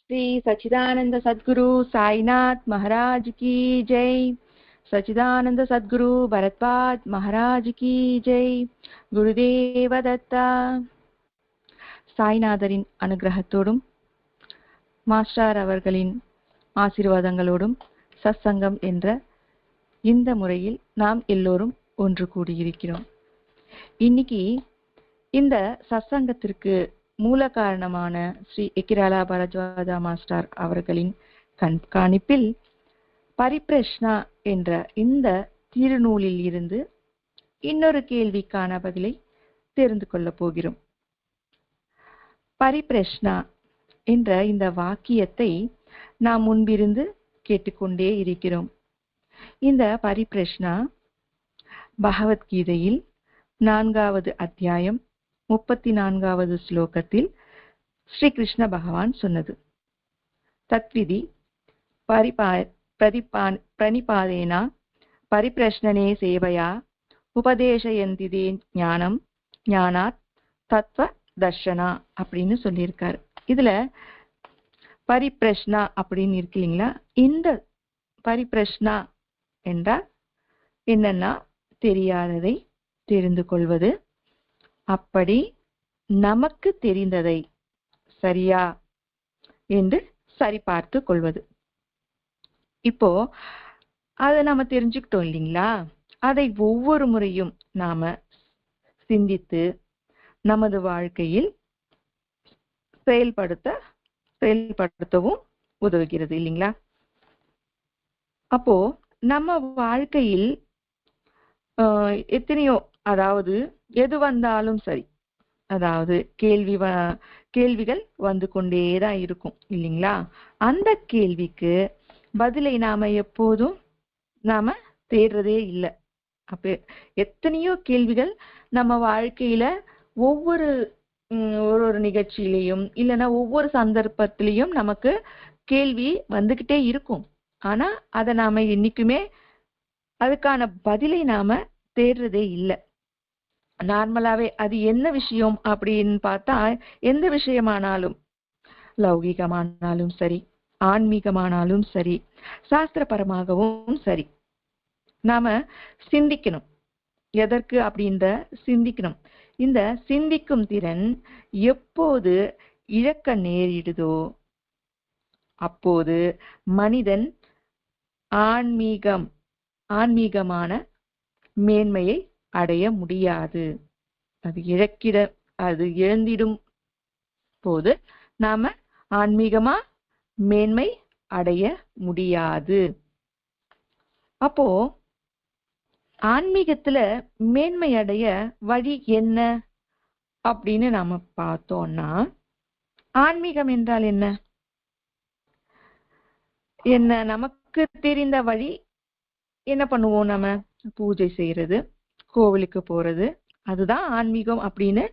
श्री सच्चिदानंद सद्गुरु साईनाथ महाराज की जय. सच्चिदानंद सद्गुरु भरद्वाज महाराज की जय. குருதேவ தத்தா. சாய்நாதரின் அனுகிரகத்தோடும் மாஸ்டர் அவர்களின் ஆசீர்வாதங்களோடும் சத்சங்கம் என்ற இந்த முறையில் நாம் எல்லோரும் ஒன்று கூடியிருக்கிறோம். இன்னைக்கு இந்த சத்சங்கத்திற்கு மூல காரணமான ஸ்ரீ எக்கிராலா பரத்வாஜா மாஸ்டர் அவர்களின் கண்காணிப்பில் பரிப்ரஷ்னா என்ற இந்த திருநூலில் இருந்து இன்னொரு கேள்விக்கான பதிலை தெரிந்து கொள்ளப் போகிறோம். பரிப்ரஷ்னா என்ற இந்த வாக்கியத்தை நாம் முன்பிருந்து கேட்டுக்கொண்டே இருக்கிறோம். இந்த பரிப்ரஷ்னா பகவத்கீதையில் 4வது அத்தியாயம் 34வது ஸ்லோகத்தில் ஸ்ரீ கிருஷ்ண பகவான் சொன்னது. தத்விதி பிரணிபாதேனா பரிப்ரஷ்னனே சேவையா உபதேசயந்திதே ஞானம் ஞானாத் தத்துவ தர்ஷனா அப்படின்னு சொல்லியிருக்காரு. இதுல பரிப்ரஷ்னா அப்படின்னு இருக்கு இல்லைங்களா? இந்த பரிப்ரஷ்னா என்றால் என்னன்னா தெரியாததை தெரிந்து கொள்வது, அப்படி நமக்கு தெரிந்ததை சரியா என்று சரிபார்த்து கொள்வது. இப்போ அதை நாம தெரிஞ்சுக்கிட்டோம் இல்லைங்களா? அதை ஒவ்வொரு முறையும் நாம சிந்தித்து நமது வாழ்க்கையில் செயல்படுத்தவும் உதவுகிறது இல்லைங்களா? அப்போ நம்ம வாழ்க்கையில் எத்தனையோ, அதாவது எது வந்தாலும் சரி, அதாவது கேள்விகள் வந்து கொண்டேதான் இருக்கும் இல்லைங்களா? அந்த கேள்விக்கு பதிலை நாம எப்போதும் நாம தேடுறதே இல்லை. அப்ப எத்தனையோ கேள்விகள் நம்ம வாழ்க்கையில ஒவ்வொரு நிகழ்ச்சியிலையும் இல்லைன்னா ஒவ்வொரு சந்தர்ப்பத்திலையும் நமக்கு கேள்வி வந்துகிட்டே இருக்கும். ஆனா அதை நாம என்னைக்குமே அதுக்கான பதிலை நாம தேடுறதே இல்லை. நார்மலாவே அது என்ன விஷயம் அப்படின்னு பார்த்தா, எந்த விஷயமானாலும், லௌகிகமானாலும் சரி, ஆன்மீகமானாலும் சரி, சாஸ்திரபரமாகவும் சரி, நாம சிந்திக்கணும். எதற்கு அப்படின்ற சிந்திக்கணும். இந்த சிந்திக்கும் திறன் எப்போது இழக்க நேரிடுதோ அப்போது மனிதன் ஆன்மீகமான மேன்மையை அடைய முடியாது. அது இழந்திடும் போது நாம ஆன்மீகமா மேன்மை அடைய முடியாது. அப்போ ஆன்மீகத்துல மேன்மை அடைய வழி என்ன அப்படின்னு நாம பார்த்தோம்னா, ஆன்மீகம் என்றால் என்ன நமக்கு தெரிந்த வழி என்ன பண்ணுவோம்? நம்ம பூஜை செய்யறது, கோவிலுக்கு போறது, அதுதான் ஆன்மீகம் அப்படின்னு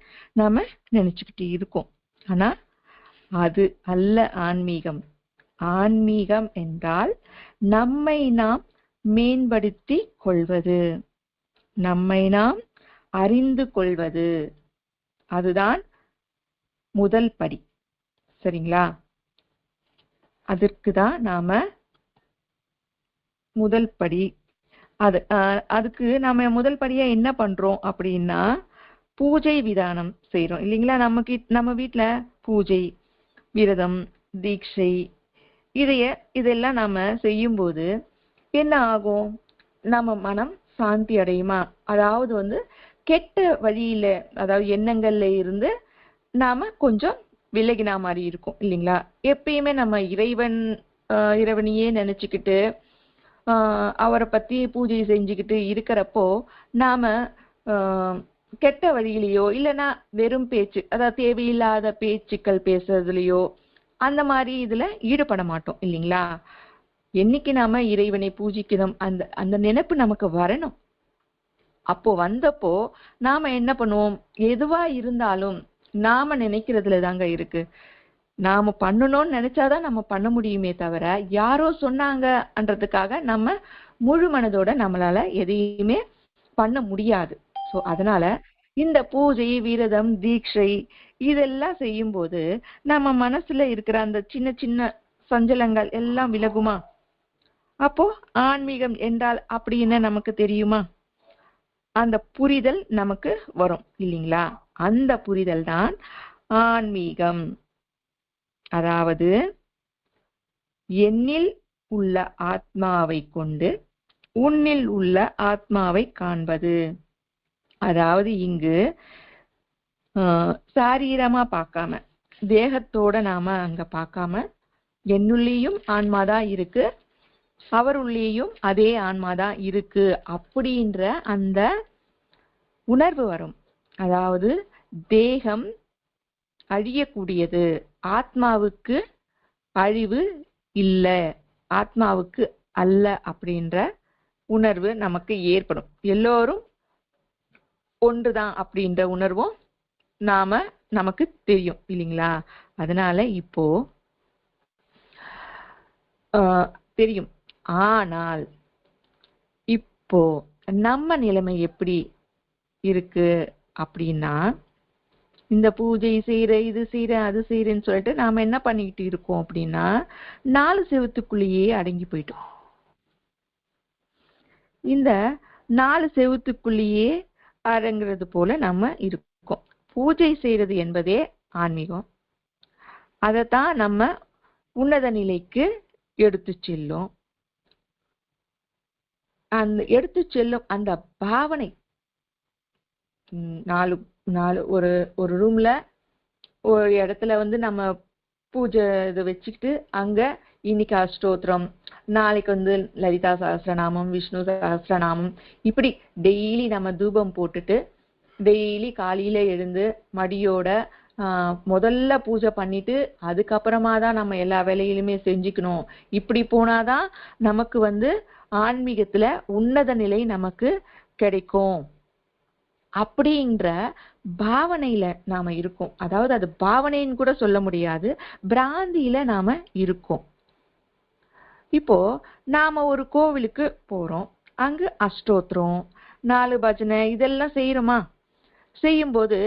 நாம நினைச்சுக்கிட்டு இருக்கோம். ஆனா அது அல்ல ஆன்மீகம். ஆன்மீகம் என்றால் நம்மை நாம் மேம்படுத்தி கொள்வது, நம்மை நாம் அறிந்து கொள்வது. அதுதான் முதல் படி. சரிங்களா? அதற்குதான் நாம முதல் படி. அதுக்கு நாம முதல் படியா என்ன பண்றோம் அப்படின்னா, பூஜை விதானம் செய்யறோம் இல்லைங்களா? நம்ம வீட்டுல பூஜை, விரதம், தீட்சை இதெல்லாம் நாம செய்யும் போது என்ன ஆகும்? நம்ம மனம் சாந்தி அடையுமா? அதாவது கெட்ட வழியில, அதாவது எண்ணங்கள்ல இருந்து நாம கொஞ்சம் விலகினா மாதிரி இருக்கும் இல்லைங்களா? எப்பயுமே நம்ம இறைவனையே நினைச்சுக்கிட்டு அவரை பத்தி பூஜை செஞ்சுக்கிட்டு இருக்கிறப்போ நாம கெட்ட வழியிலையோ இல்லைன்னா வெறும் பேச்சு, அதாவது தேவையில்லாத பேச்சுக்கள் பேசுறதுலயோ அந்த மாதிரி இதுல ஈடுபட மாட்டோம் இல்லைங்களா? என்னைக்கு நாம இறைவனை பூஜிக்கணும் அந்த நினைப்பு நமக்கு வரணும். அப்போ வந்தப்போ நாம என்ன பண்ணுவோம்? எதுவா இருந்தாலும் நாம நினைக்கிறதுல தாங்க இருக்கு. நாம பண்ணணும்னு நினைச்சாதான் நம்ம பண்ண முடியுமே தவிர, யாரோ சொன்னாங்கன்றதுக்காக நம்ம முழு மனதோட நம்மளால எதையுமே பண்ண முடியாது. சோ அதனால இந்த பூஜை, விரதம், தீட்சை இதெல்லாம் செய்யும்போது நம்ம மனசுல இருக்கிற அந்த சின்ன சின்ன சஞ்சலங்கள் எல்லாம் விலகுமா? அப்போ ஆன்மீகம் என்றால் அப்படின்னு நமக்கு தெரியுமா? அந்த புரிதல் நமக்கு வரும் இல்லைங்களா? அந்த புரிதல் தான் ஆன்மீகம். அதாவது என்னில் உள்ள ஆத்மாவை கொண்டு உன்னில் உள்ள ஆத்மாவை காண்பது. அதாவது இங்கு சாரீரமா பார்க்காம, தேகத்தோட நாம அங்க பார்க்காம, என்னுள்ளேயும் ஆன்மாதான் இருக்கு, அவருள்ளேயும் அதே ஆன்மாதான் இருக்கு அப்படின்ற அந்த உணர்வு வரும். அதாவது தேகம் அழியக்கூடியது, ஆத்மாவுக்கு அழிவு இல்லை, ஆத்மாவுக்கு அல்ல அப்படின்ற உணர்வு நமக்கு ஏற்படும். எல்லோரும் ஒன்றுதான் அப்படின்ற உணர்வும் நமக்கு தெரியும் இல்லைங்களா? அதனால இப்போ தெரியும். ஆனால் இப்போ நம்ம நிலைமை எப்படி இருக்கு அப்படின்னா, இந்த பூஜை செய்யற, இது செய்யற, அது செய்யறேன்னு சொல்லிட்டு நாம என்ன பண்ணிக்கிட்டு இருக்கோம் அப்படின்னா, 4 செவத்துக்குள்ளேயே அடங்கி போயிட்டோம். இந்த 4 செவத்துக்குள்ளேயே அடங்குறது போல நம்ம இருக்கோம். பூஜை செய்யறது என்பதே ஆன்மீகம். அதைத்தான் நம்ம உன்னத நிலைக்கு எடுத்து செல்லும். அந்த எடுத்து செல்லும் அந்த பாவனை, ஒரு ரூம்ல ஒரு இடத்துல நம்ம பூஜை இதை வச்சுக்கிட்டு அங்க இன்னைக்கு அஷ்டோத்திரம், நாளைக்கு லலிதா சஹஸ்ரநாமம், விஷ்ணு சஹஸ்ரநாமம், இப்படி டெய்லி நம்ம தூபம் போட்டுட்டு டெய்லி காலையில எழுந்து மடியோட முதல்ல பூஜை பண்ணிட்டு அதுக்கப்புறமா தான் நம்ம எல்லா வேலையிலுமே செஞ்சுக்கணும். இப்படி போனாதான் நமக்கு ஆன்மீகத்துல உன்னத நிலை நமக்கு கிடைக்கும் அப்படின்ற பாவனையில நாம இருக்கோம். அதாவது அது பாவனைன்னு கூட சொல்ல முடியாது, பிராந்தியில நாம இருக்கோம். இப்போ நாம ஒரு கோவிலுக்கு போறோம், அங்கு அஷ்டோத்திரம், 4 பஜனை இதெல்லாம் செய்யறோமா? செய்யும்போது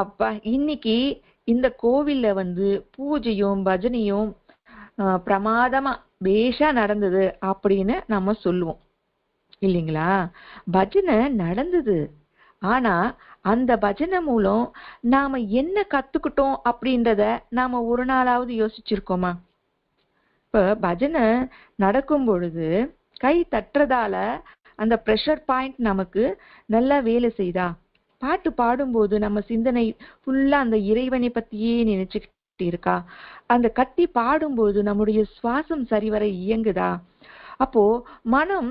அப்பா இன்னைக்கு இந்த கோவில்ல பூஜையும் பஜனையும் பிரமாதமா பேஷா நடந்தது அப்படின்னு நம்ம சொல்லுவோம் இல்லைங்களா? பஜனை நடந்தது, ஆனா அந்த பஜனை மூலம் நாம என்ன கத்துக்கிட்டோம் அப்படின்றத நாம ஒரு நாளாவது யோசிச்சிருக்கோமா? இப்ப பஜனை நடக்கும் பொழுது கை தட்டுறதால அந்த பிரஷர் பாயிண்ட் நமக்கு நல்லா வேலை செய்தா? பாட்டு பாடும்போது நம்ம சிந்தனை ஃபுல்லா அந்த இறைவனை பத்தியே நினைச்சுக்கிட்டு இருக்கா? அந்த கத்தி பாடும்போது நம்முடைய சுவாசம் சரிவர இயங்குதா? அப்போ மனம்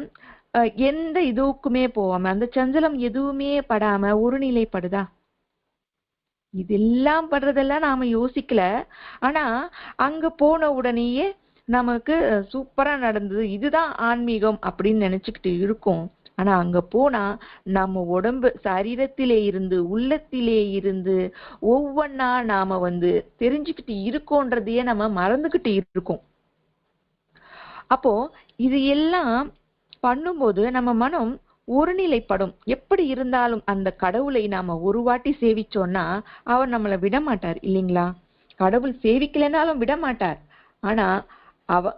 எந்த இதுக்குமே போகாம, அந்த சஞ்சலம் எதுவுமே படாம ஒரு நிலைப்படுதா? இதெல்லாம் படுறதெல்லாம் நாம யோசிக்கல. ஆனா அங்க போன உடனேயே நமக்கு சூப்பரா நடந்தது, இதுதான் ஆன்மீகம் அப்படின்னு நினைச்சுக்கிட்டு இருக்கோம். ஆனா அங்க போனா நம்ம உடம்பு சரீரத்திலே இருந்து உள்ளத்திலே இருந்து ஒவ்வொன்னா நாம தெரிஞ்சுக்கிட்டு இருக்கோன்றதையே நம்ம மறந்துகிட்டு இருக்கோம். அப்போ இது எல்லாம் பண்ணும்போது நம்ம மனம் ஒருநிலைப்படும். எப்படி இருந்தாலும் அந்த கடவுளை நாம ஒரு வாட்டி சேவிச்சோம்னா அவர் நம்மளை விட மாட்டார் இல்லைங்களா? கடவுள் சேவிக்கலைன்னாலும் விட மாட்டார். ஆனா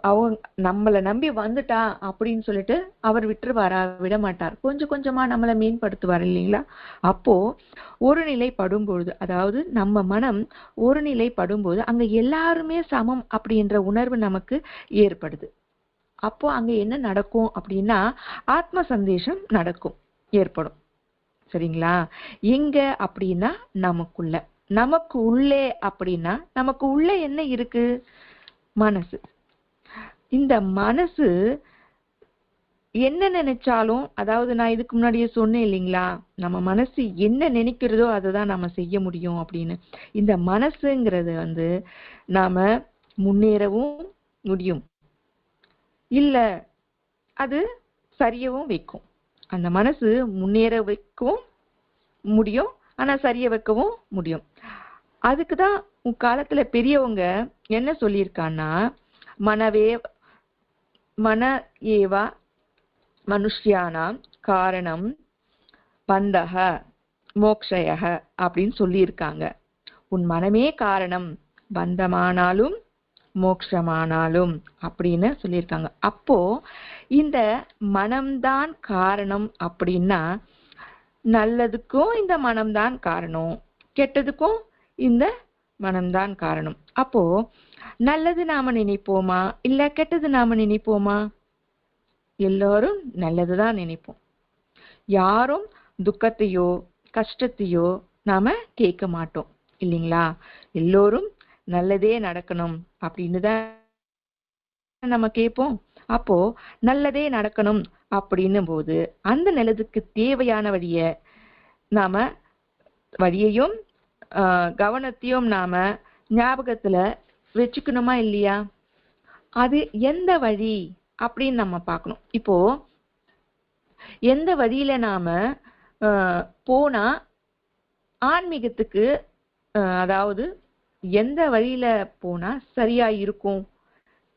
அவங்க நம்மளை நம்பி வந்துட்டா அப்படின்னு சொல்லிட்டு அவர் விட்டுருவாரா? விட மாட்டார். கொஞ்சம் கொஞ்சமா நம்மளை மேம்படுத்துவார் இல்லைங்களா? அப்போ ஒரு நிலை படும்பொழுது, அதாவது நம்ம மனம் ஒரு நிலை படும்போது அங்க எல்லாருமே சமம் அப்படின்ற உணர்வு நமக்கு ஏற்படுது. அப்போ அங்க என்ன நடக்கும் அப்படின்னா ஆத்ம சந்தேஷம் நடக்கும், ஏற்படும். சரிங்களா? எங்க அப்படின்னா நமக்கு உள்ளே அப்படின்னா நமக்கு உள்ளே என்ன இருக்கு? மனசு. இந்த மனசு என்ன நினைச்சாலும், அதாவது நான் இதுக்கு முன்னாடியே சொன்னேன் இல்லைங்களா, நம்ம மனசு என்ன நினைக்கிறதோ அதை தான் நம்ம செய்ய முடியும் அப்படின்னு. இந்த மனசுங்கிறது நாம முன்னேறவும் முடியும், இல்ல அது சரியவும் வைக்கும். அந்த மனசு முன்னேற வைக்கவும் முடியும், ஆனா சரிய வைக்கவும் முடியும். அதுக்குதான் காலத்துல பெரியவங்க என்ன சொல்லியிருக்கான்னா, மன ஏவா மனுஷ்யானாம் காரணம் பந்தக மோக்ஷயக அப்படின்னு சொல்லியிருக்காங்க. உன் மனமே காரணம், பந்தமானாலும் மோட்சமானாலும் அப்படின்னு சொல்லியிருக்காங்க. அப்போ இந்த மனம்தான் காரணம் அப்படின்னா நல்லதுக்கும் இந்த மனம்தான் காரணம், கெட்டதுக்கும் இந்த மனம்தான் காரணம். அப்போ நல்லது நாம நினைப்போமா இல்ல கெட்டது நாம நினைப்போமா? எல்லாரும் நல்லதுதான் நினைப்போம். யாரும் துக்கத்தையோ கஷ்டத்தையோ நாம கேட்க மாட்டோம் இல்லைங்களா? எல்லோரும் நல்லதே நடக்கணும் அப்படின்னு தான் நம்ம கேட்போம். அப்போ நல்லதே நடக்கணும் அப்படின்னும் போது அந்த நல்லதுக்கு தேவையான வழியையும் கவனத்தையும் நாம ஞாபகத்துல வச்சுக்கணுமா இல்லையா? அது எந்த வழி அப்படின்னு நம்ம பார்க்கணும். இப்போ எந்த வழியில நாம போனா ஆன்மீகத்துக்கு அதாவது எந்த வழியில போனா சரியா இருக்கும்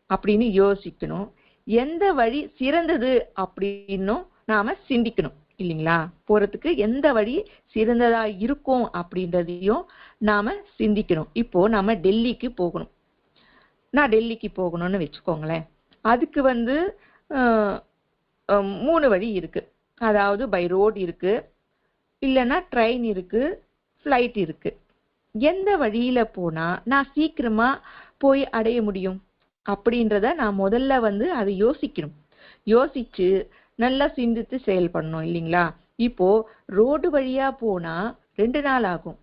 அப்படின்னு யோசிக்கணும். எந்த வழி சிறந்தது அப்படின்னும் நாம சிந்திக்கணும் இல்லைங்களா? போறதுக்கு எந்த வழி சிறந்ததா இருக்கும் அப்படின்றதையும் நாம சிந்திக்கணும். இப்போ நாம டெல்லிக்கு போகணும். நான் டெல்லிக்கு போகணும்னு வச்சுக்கோங்களேன். அதுக்கு 3 வழி இருக்கு. அதாவது பை ரோட் இருக்கு, இல்லைன்னா ட்ரெயின் இருக்கு, ஃப்ளைட் இருக்கு. எந்த வழியில போனா நான் சீக்கிரமா போய் அடைய முடியும் அப்படின்றத நான் முதல்ல அதை யோசிக்கணும். யோசிச்சு நல்லா சிந்தித்து செயல்படணும் இல்லைங்களா? இப்போ ரோடு வழியா போனா 2 நாள் ஆகும்,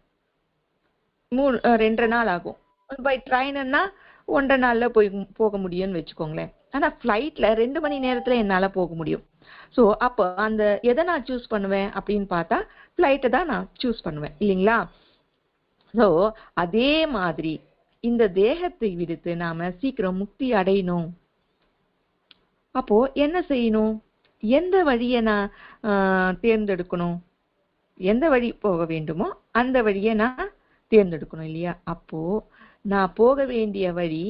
2 நாள் ஆகும். பை ட்ரெயின்னா 1.5 நாள்ல போக முடியும்னு வச்சுக்கோங்களேன். ஆனா ஃப்ளைட்ல 2 மணி நேரத்துல என்னால போக முடியும். ஸோ அப்போ எதை நான் சூஸ் பண்ணுவேன் அப்படின்னு பார்த்தா ஃப்ளைட்டை தான் நான் சூஸ் பண்ணுவேன் இல்லைங்களா? ஸோ அதே மாதிரி இந்த தேகத்தை விடுத்து நாம சீக்கிரம் முக்தி அடையணும். அப்போ என்ன செய்யணும்? எந்த வழியை நான் தேர்ந்தெடுக்கணும்? எந்த வழி போக வேண்டுமோ அந்த வழியை நான் தேர்ந்தெடுக்கணும் இல்லையா? அப்போ நான் போக வேண்டிய வழி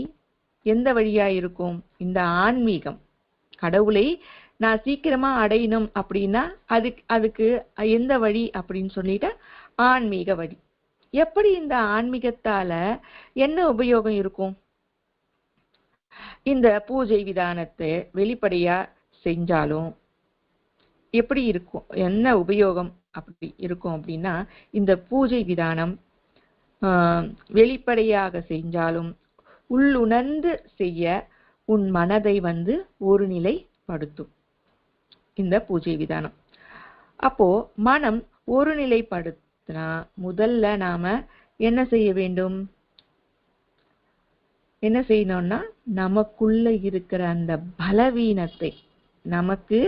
எந்த வழியா இருக்கும்? இந்த ஆன்மீகம். கடவுளை நான் சீக்கிரமா அடையணும் அப்படின்னா அதுக்கு எந்த வழி அப்படின்னு சொல்லிட்டு ஆன்மீக வழி. எப்படி இந்த ஆன்மீகத்தால என்ன உபயோகம் இருக்கும்? இந்த பூஜை விதானத்தை வெளிப்படையா செஞ்சாலும் எப்படி இருக்கும், என்ன உபயோகம் அப்படி இருக்கும் அப்படின்னா, இந்த பூஜை விதானம் வெளிப்படையாக செஞ்சாலும் உள்ளுணர்ந்து செய்ய உன் மனதை ஒருநிலைப்படுத்தும் இந்த பூஜை விதானம். அப்போ மனம் ஒருநிலைப்படுத்தினா முதல்ல நாம என்ன செய்ய வேண்டும்? என்ன செய்யணும்னா நமக்குள்ள இருக்கிற அந்த பலவீனத்தை, நமக்கு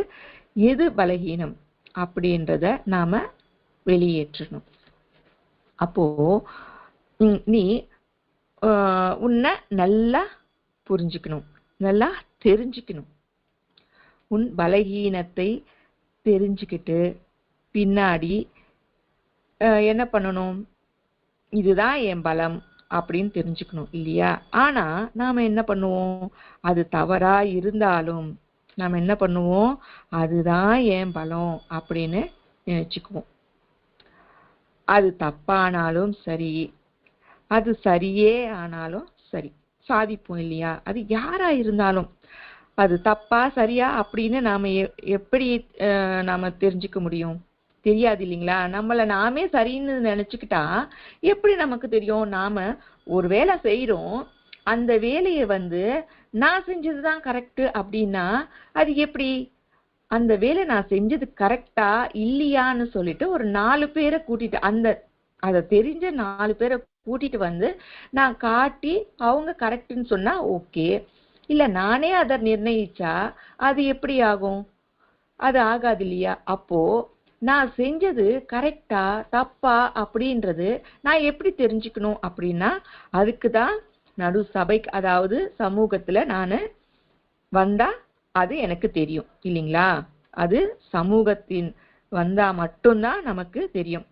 எது பலவீனம் அப்படின்றத நாம வெளியேற்றணும். அப்போ நீ உன்னை நல்லா புரிஞ்சுக்கணும், நல்லா தெரிஞ்சுக்கணும். உன் பலகீனத்தை தெரிஞ்சுக்கிட்டு பின்னாடி என்ன பண்ணணும்? இதுதான் என் பலம் அப்படின்னு தெரிஞ்சுக்கணும் இல்லையா? ஆனா நாம என்ன பண்ணுவோம்? அது தவறா இருந்தாலும் நாம என்ன பண்ணுவோம்? அதுதான் என் பலம் அப்படின்னு நினைச்சுக்குவோம். அது தப்பானாலும் சரி, அது சரியே ஆனாலும் சரி, சாதிப்போம் இல்லையா? அது யாரா இருந்தாலும் அது தப்பா சரியா அப்படின்னு நாம எப்படி நாம தெரிஞ்சுக்க முடியும்? தெரியாது இல்லைங்களா? நம்மள நாமே சரின்னு நினைச்சுக்கிட்டா எப்படி நமக்கு தெரியும்? நாம ஒரு வேலை செய்யறோம், அந்த வேலையை நான் செஞ்சதுதான் கரெக்ட் அப்படின்னா அது எப்படி? அந்த வேலை நான் செஞ்சது கரெக்டா இல்லையான்னு சொல்லிட்டு ஒரு 4 பேரை கூட்டிட்டு அதை தெரிஞ்ச 4 பேரை கூட்டிட்டு நான் காட்டி அவங்க கரெக்ட்னு சொன்னா ஓகே. இல்ல நானே அதை நிர்ணயிச்சா அது எப்படி ஆகும்? அது ஆகாது இல்லையா? அப்போ நான் செஞ்சது கரெக்டா தப்பா அப்படின்றது நான் எப்படி தெரிஞ்சுக்கணும் அப்படின்னா அதுக்குதான் நடு சபை, அதாவது சமூகத்துல நானு வந்தா அது எனக்கு தெரியும் இல்லைங்களா? அது சமூகத்தின் வந்தா மட்டும்தான் நமக்கு தெரியும்.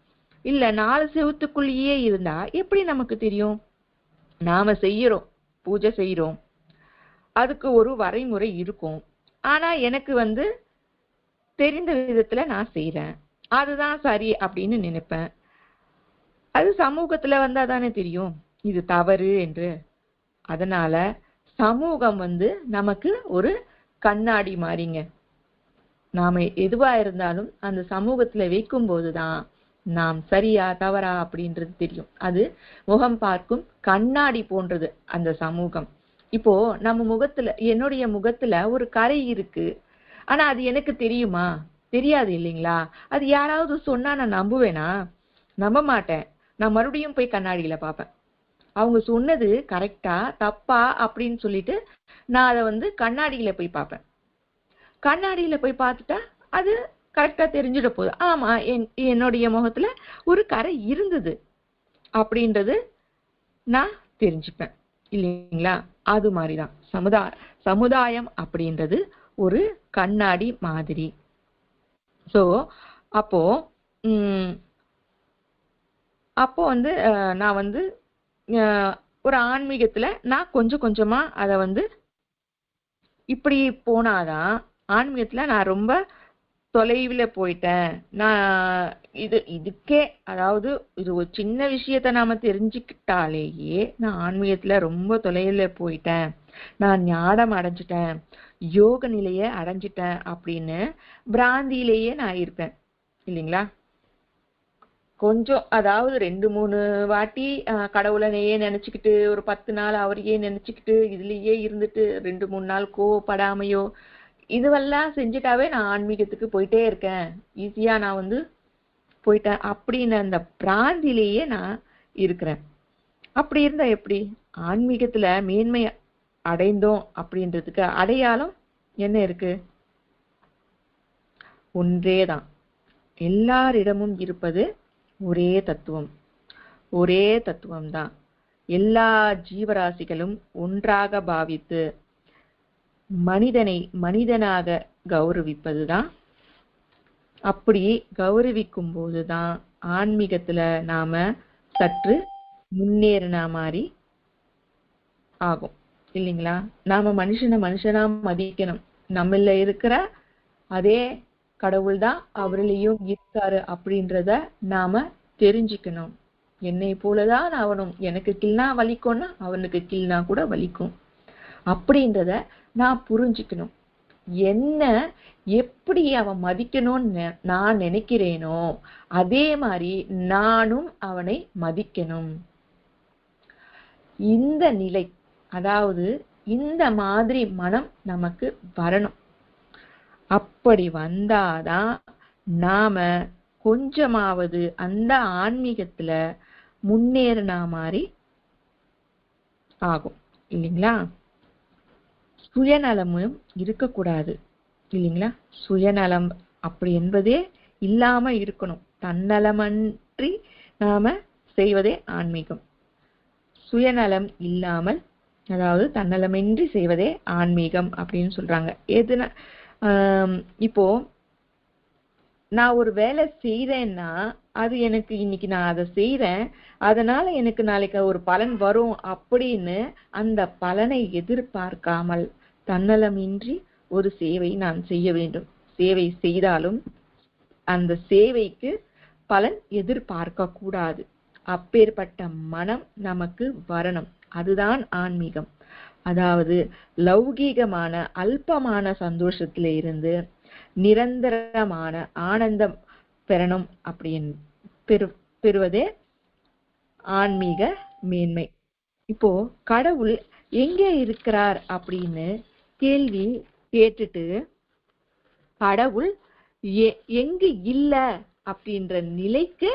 இல்ல 4 செவத்துக்குள்ளேயே இருந்தா எப்படி நமக்கு தெரியும்? நாம செய்யறோம், பூஜை செய்யறோம், அதுக்கு ஒரு வரைமுறை இருக்கும். ஆனா எனக்கு தெரிந்த விதத்துல நான் செய்யறேன். அதுதான் சரி அப்படின்னு நினைப்பேன். அது சமூகத்துல வந்தா தானே தெரியும் இது தவறு என்று. அதனால சமூகம் நமக்கு ஒரு கண்ணாடி மாறிங்க. நாம எதுவா இருந்தாலும் அந்த சமூகத்துல வைக்கும் போதுதான் நாம் சரியா தவறா அப்படின்றது தெரியும். அது முகம் பார்க்கும் கண்ணாடி போன்றது அந்த சமூகம். இப்போ நம்ம முகத்துல, என்னுடைய முகத்துல ஒரு கரை இருக்கு, ஆனா அது எனக்கு தெரியுமா? தெரியாது இல்லைங்களா? அது யாராவது சொன்னா நான் நம்புவேனா? நம்ப மாட்டேன். நான் மறுபடியும் போய் கண்ணாடியில பார்ப்பேன். அவங்க சொன்னது கரெக்டா தப்பா அப்படின்னு சொல்லிட்டு நான் அதை கண்ணாடியில போய் பார்ப்பேன். கண்ணாடியில போய் பார்த்துட்டா அது கரெக்டா தெரிஞ்சிட போகுது. ஆமா, என்னுடைய முகத்துல ஒரு கரை இருந்தது அப்படின்றது நான் தெரிஞ்சுப்பேன் இல்லைங்களா? அது மாதிரிதான் சமுதாயம் அப்படின்றது ஒரு கண்ணாடி மாதிரி. சோ அப்போ அப்போ நான் ஒரு ஆன்மீகத்துல நான் கொஞ்சம் கொஞ்சமா அத இப்படி போனாதான் ஆன்மீகத்துல நான் ரொம்ப தொலைவுல போயிட்டேன். நான் இதுக்கே அதாவது இது ஒரு சின்ன விஷயத்த நாம தெரிஞ்சுக்கிட்டாலேயே நான் ஆன்மீகத்துல ரொம்ப தொலைவுல போயிட்டேன், நான் ஞானம் அடைஞ்சிட்டேன், யோக நிலைய அடைஞ்சிட்டேன் அப்படின்னு பிராந்தியிலேயே நான் இருப்பேன் இல்லைங்களா? கொஞ்சம் அதாவது 2-3 வாட்டி கடவுளனையே நினைச்சுக்கிட்டு ஒரு 10 நாள் அவரையே நினைச்சுக்கிட்டு இதுலயே இருந்துட்டு 2-3 நாள் கோவப்படாமையோ இதுவெல்லாம் செஞ்சுட்டாவே நான் ஆன்மீகத்துக்கு போயிட்டே இருக்கேன், ஈஸியா நான் போயிட்டேன் அப்படின்னு அந்த பிராந்திலேயே நான் இருக்கிறேன். அப்படி இருந்தா எப்படி? ஆன்மீகத்துல மேன்மை அடைந்தோம் அப்படின்றதுக்கு அடையாளம் என்ன இருக்கு? ஒன்றேதான். எல்லாரிடமும் இருப்பது ஒரே தத்துவம். ஒரே தத்துவம் தான். எல்லா ஜீவராசிகளும் ஒன்றாக பாவித்து மனிதனை மனிதனாக கௌரவிப்பதுதான். அப்படி கௌரவிக்கும் போதுதான் ஆன்மீகத்துல நாம சற்று முன்னேறின மாதிரி ஆகும் இல்லைங்களா? நாம மனுஷனா மதிக்கணும். நம்மள இருக்கிற அதே கடவுள் தான் அவரிலையும் இருக்காரு அப்படின்றத நாம தெரிஞ்சுக்கணும். என்னை போலதான் அவனும், எனக்கு கிள்னா வலிக்கும்னா அவனுக்கு கிள்னா கூட வலிக்கும் அப்படின்றத நான் புரிஞ்சுக்கணும். என்ன எப்படி அவன் மதிக்கணும்னு நான் நினைக்கிறேனோ அதே மாதிரி நானும் அவனை மதிக்கணும். இந்த நிலை, அதாவது இந்த மாதிரி மனம் நமக்கு வரணும். அப்படி வந்தாதான் நாம கொஞ்சமாவது அந்த ஆன்மீகத்துல முன்னேறின மாதிரி ஆகும் இல்லைங்களா? சுயநலமும் இருக்கக்கூடாது இல்லைங்களா? சுயநலம் அப்படி என்பதே இல்லாம இருக்கணும். தன்னலமன்றி நாம செய்வதே ஆன்மீகம். சுயநலம் இல்லாமல், அதாவது தன்னலமின்றி செய்வதே ஆன்மீகம் அப்படின்னு சொல்றாங்க. எதுனா இப்போ நான் ஒரு வேலை செய்யறேன்னா அது எனக்கு இன்னைக்கு நான் அதை செய்யறேன், அதனால எனக்கு நாளைக்கு ஒரு பலன் வரும் அப்படின்னு அந்த பலனை எதிர்பார்க்காமல் தன்னலமின்றி ஒரு சேவை நான் செய்ய வேண்டும். சேவை செய்தாலும் அந்த சேவைக்கு பலன் எதிர்பார்க்க கூடாது. அப்பேற்பட்ட மனம் நமக்கு வரணும். அதுதான் ஆன்மீகம். அதாவது லௌகீகமான அல்பமான சந்தோஷத்துல இருந்து நிரந்தரமான ஆனந்தம் பெறணும் அப்படின்னு பெறுவதே ஆன்மீக மேன்மை. இப்போ கடவுள் எங்கே இருக்கிறார் அப்படின்னு கேள்வி கேட்டுட்டு கடவுள் எங்கு இல்ல அப்படின்ற நிலைக்கு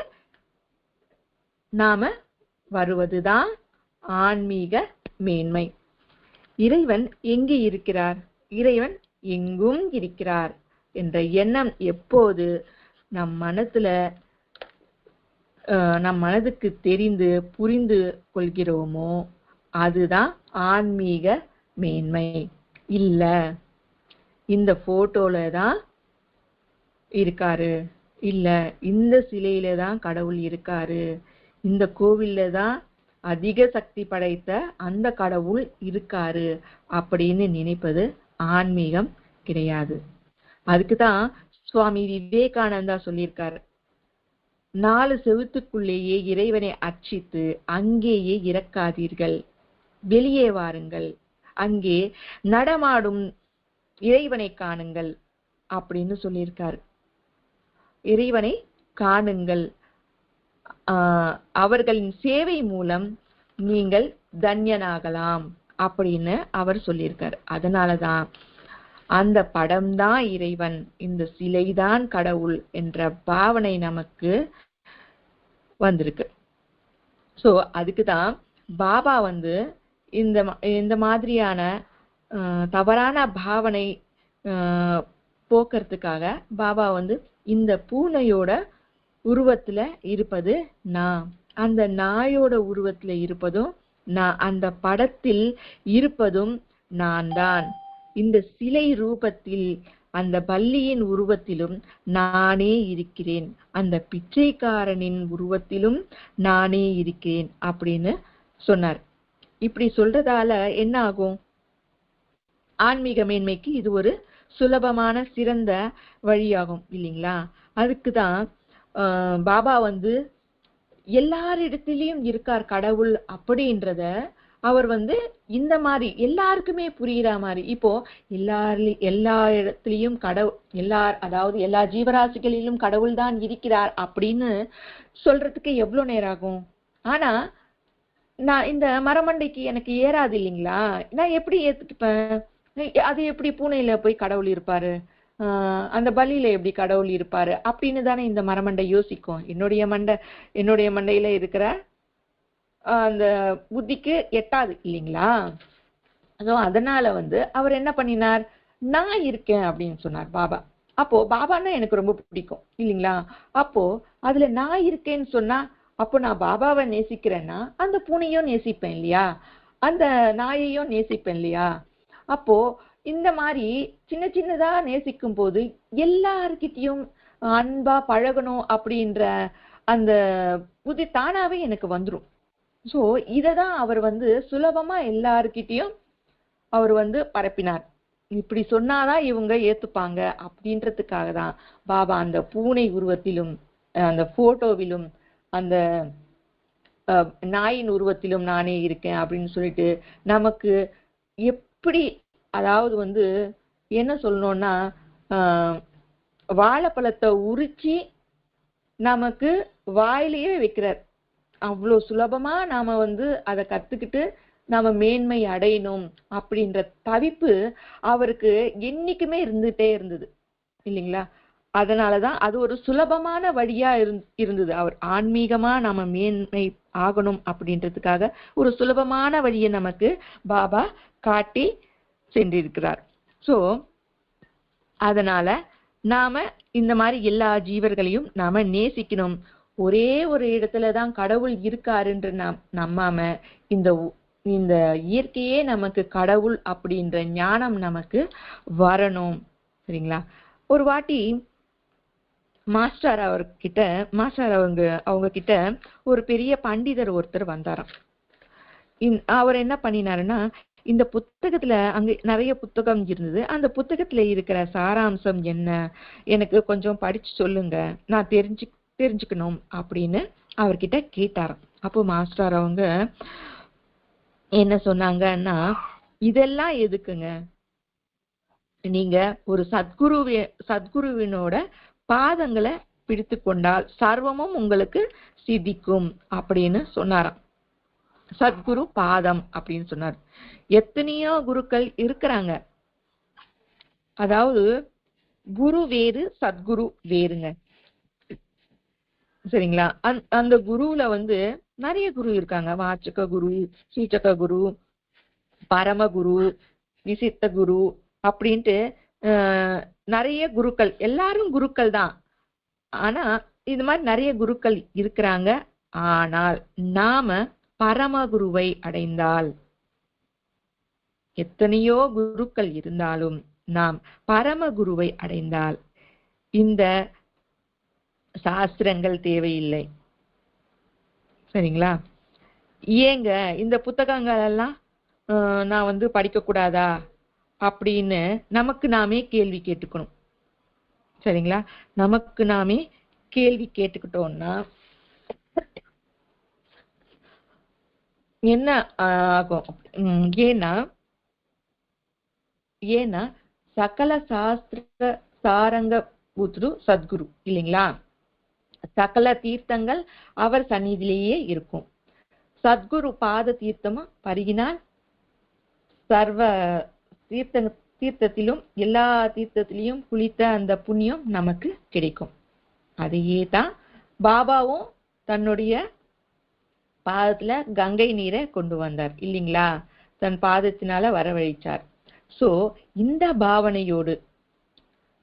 நாம வருவதுதான் ஆன்மீக மேன்மை. இறைவன் எங்கு இருக்கிறார்? இறைவன் எங்கும் இருக்கிறார் என்ற எண்ணம் எப்போது நம் மனதுக்கு தெரிந்து புரிந்து கொள்கிறோமோ அதுதான் ஆன்மீக மேன்மை. இல்ல இந்த போட்டோல தான் இருக்காரு, இல்ல இந்த சிலையில தான் கடவுள் இருக்காரு, இந்த கோவில்ல தான் அதிக சக்தி படைத்த அந்த கடவுள் இருக்காரு அப்படின்னு நினைப்பது ஆன்மீகம் கிடையாது. அதுக்குதான் சுவாமி விவேகானந்தா சொல்லியிருக்காரு, 4 செவுத்துக்குள்ளேயே இறைவனை அர்ச்சித்து அங்கேயே இறக்காதீர்கள், வெளியே வாருங்கள், அங்கே நடமாடும் இறைவனை காணுங்கள் அப்படின்னு சொல்லியிருக்காரு. இறைவனை காணுங்கள், அவர்களின் சேவை மூலம் நீங்கள் தன்யனாகலாம் அப்படின்னு அவர் சொல்லியிருக்காரு. அதனாலதான் அந்த படம் தான் இறைவன், இந்த சிலைதான் கடவுள் என்ற பாவனை நமக்கு வந்திருக்கு. சோ அதுக்குதான் பாபா இந்த மாதிரியான தவறான பாவனை போக்குறதுக்காக பாபா இந்த பூனையோட உருவத்துல இருப்பது நான், அந்த நாயோட உருவத்துல இருப்பதும் நான், அந்த படத்தில் இருப்பதும் நான் தான், இந்த சிலை ரூபத்தில் அந்த பல்லியின் உருவத்திலும் நானே இருக்கிறேன், அந்த பிச்சைக்காரனின் உருவத்திலும் நானே இருக்கிறேன் அப்படின்னு சொன்னார். இப்படி சொல்றதால என்ன ஆகும்? ஆன்மீக மேன்மைக்கு இது ஒரு சுலபமான சிறந்த வழியாகும் இல்லைங்களா? அதுக்குதான் பாபா எல்லாரிடத்திலையும் இருக்கார் கடவுள் அப்படின்றத அவர் இந்த மாதிரி எல்லாருக்குமே புரியுற மாதிரி, இப்போ எல்லா இடத்துலயும் அதாவது எல்லா ஜீவராசிகளிலும் கடவுள் தான் இருக்கிறார் அப்படின்னு சொல்றதுக்கு எவ்வளவு நேரம் ஆகும்? ஆனா நான் இந்த மரமண்டைக்கு எனக்கு ஏறாது இல்லைங்களா, நான் எப்படி ஏத்துக்குப்பேன்? அது எப்படி பூனையில போய் கடவுள் இருப்பாரு, அந்த பலியில எப்படி கடவுள் இருப்பாரு அப்படின்னு தானே இந்த மரமண்டை யோசிக்கும். என்னுடைய மண்டையில இருக்கிற அந்த புத்திக்கு எட்டாது இல்லைங்களா? அதனால அவர் என்ன பண்ணினார், நான் இருக்கேன் அப்படின்னு சொன்னார் பாபா. அப்போ பாபான்னா எனக்கு ரொம்ப பிடிக்கும் இல்லைங்களா? அப்போ அதுல நான் இருக்கேன்னு சொன்னா, அப்போ நான் பாபாவை நேசிக்கிறேன்னா அந்த பூனையும் நேசிப்பேன் இல்லையா, அந்த நாயையும் நேசிப்பேன் இல்லையா? அப்போ இந்த மாதிரி சின்னதா நேசிக்கும் போது எல்லார்கிட்டயும் அன்பா பழகணும் அப்படின்ற அந்த புத்தி தானாவே எனக்கு வந்துரும். சோ இததான் அவர் சுலபமா எல்லார்கிட்டயும் அவர் பரப்பினார். இப்படி சொன்னாதான் இவங்க ஏத்துப்பாங்க அப்படின்றதுக்காக தான் பாபா அந்த பூனை உருவத்திலும் அந்த போட்டோவிலும் அந்த நாயின் உருவத்திலும் நானே இருக்கேன் அப்படின்னு சொல்லிட்டு நமக்கு எப்படி, அதாவது என்ன சொல்லணும்னா வாழைப்பழத்தை உரிச்சி நமக்கு வாயிலேயே வைக்கிறார். அவ்வளவு சுலபமா நாம அதை கத்துக்கிட்டு நாம மேன்மை அடையணும் அப்படின்ற தவிப்பு அவருக்கு என்னைக்குமே இருந்துட்டே இருந்தது இல்லைங்களா? அதனாலதான் அது ஒரு சுலபமான வழியா இருந்தது. அவர் ஆன்மீகமா நாம மேன்மை ஆகணும் அப்படின்றதுக்காக ஒரு சுலபமான வழியை நமக்கு பாபா காட்டி சென்றிருக்கிறார். சோ அதனால நாம இந்த மாதிரி எல்லா ஜீவர்களையும் நாம நேசிக்கணும். ஒரே ஒரு இடத்துலதான் கடவுள் இருக்காருன்ற நம்பாம இந்த இயற்கையே நமக்கு கடவுள் அப்படின்ற ஞானம் நமக்கு வரணும். சரிங்களா? ஒரு வாட்டி மாஸ்டர் அவங்க கிட்ட ஒரு பெரிய பண்டிதர் ஒருத்தர் வந்தாராம். அவர் என்ன பண்ணினாருன்னா, இந்த புத்தகத்துல அங்க நிறைய புத்தகம் இருந்தது, அந்த புத்தகத்துல இருக்கிற சாராம்சம் என்ன, எனக்கு கொஞ்சம் படிச்சு சொல்லுங்க, நான் தெரிஞ்சுக்கணும் அப்படின்னு அவர்கிட்ட கேட்டாராம். அப்போ மாஸ்டர் அவங்க என்ன சொன்னாங்கன்னா, இதெல்லாம் எதுக்குங்க, நீங்க ஒரு சத்குருவினோட பாதங்களை பிடித்து கொண்டால் சர்வமும் உங்களுக்கு சித்திக்கும் அப்படின்னு சொன்னாராம். சத்குரு பாதம் அப்படின்னு சொன்னார். எத்தனையோ குருக்கள் இருக்கிறாங்க, அதாவது குரு வேறு சத்குரு வேறுங்க. சரிங்களா? அந்த குருவுல நிறைய குரு இருக்காங்க. வாச்சக குரு, சூச்சக குரு, பரமகுரு, விசித்த குரு அப்படின்ட்டு நிறைய குருக்கள், எல்லாரும் குருக்கள் தான். ஆனா இது மாதிரி நிறைய குருக்கள் இருக்கிறாங்க. ஆனால் நாம பரமகுருவை அடைந்தால், எத்தனையோ குருக்கள் இருந்தாலும் நாம் பரமகுருவை அடைந்தால் இந்த சாஸ்திரங்கள் தேவையில்லை. சரிங்களா? ஏங்க இந்த புத்தகங்கள் எல்லாம் நான் படிக்க கூடாதா அப்படின்னு நமக்கு நாமே கேள்வி கேட்டுக்கணும். சரிங்களா? நமக்கு நாமே கேள்வி கேட்டுக்கிட்டோம்னா என்ன ஆகும்? ஏன்னா சகல சாஸ்திர சாரங்க புத்ரு சத்குரு இல்லைங்களா, சகல தீர்த்தங்கள் அவர் சந்நிதியிலேயே இருக்கும். சத்குரு பாத தீர்த்தமும் பருகினால் சர்வ தீர்த்தத்திலும் எல்லா தீர்த்தத்திலையும் குளித்த அந்த புண்ணியம் நமக்கு கிடைக்கும். அதையே தான் பாபாவும் தன்னுடைய பாதத்துல கங்கை நீரை கொண்டு வந்தார் இல்லைங்களா, தன் பாதத்தினால வரவழைச்சார். சோ இந்த பாவனையோடு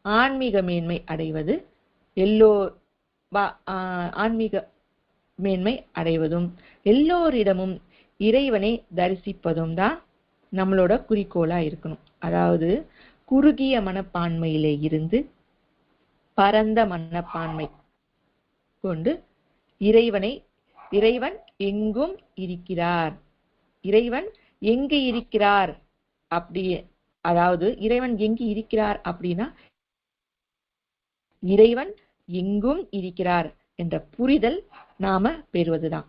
ஆன்மீக மேன்மை அடைவது ஆன்மீக மேன்மை அடைவதும் எல்லோரிடமும் இறைவனை தரிசிப்பதும் தான் நம்மளோட குறிக்கோளா இருக்கணும். அதாவது குறுகிய மனப்பான்மையிலே இருந்து பரந்த மனப்பான்மை கொண்டு இறைவன் எங்கும் இருக்கிறார், இறைவன் எங்கு இருக்கிறார் அப்படி, அதாவது இறைவன் எங்கு இருக்கிறார் அப்படின்னா இறைவன் எங்கும் இருக்கிறார் என்ற புரிதல் நாம பெறுவதுதான்.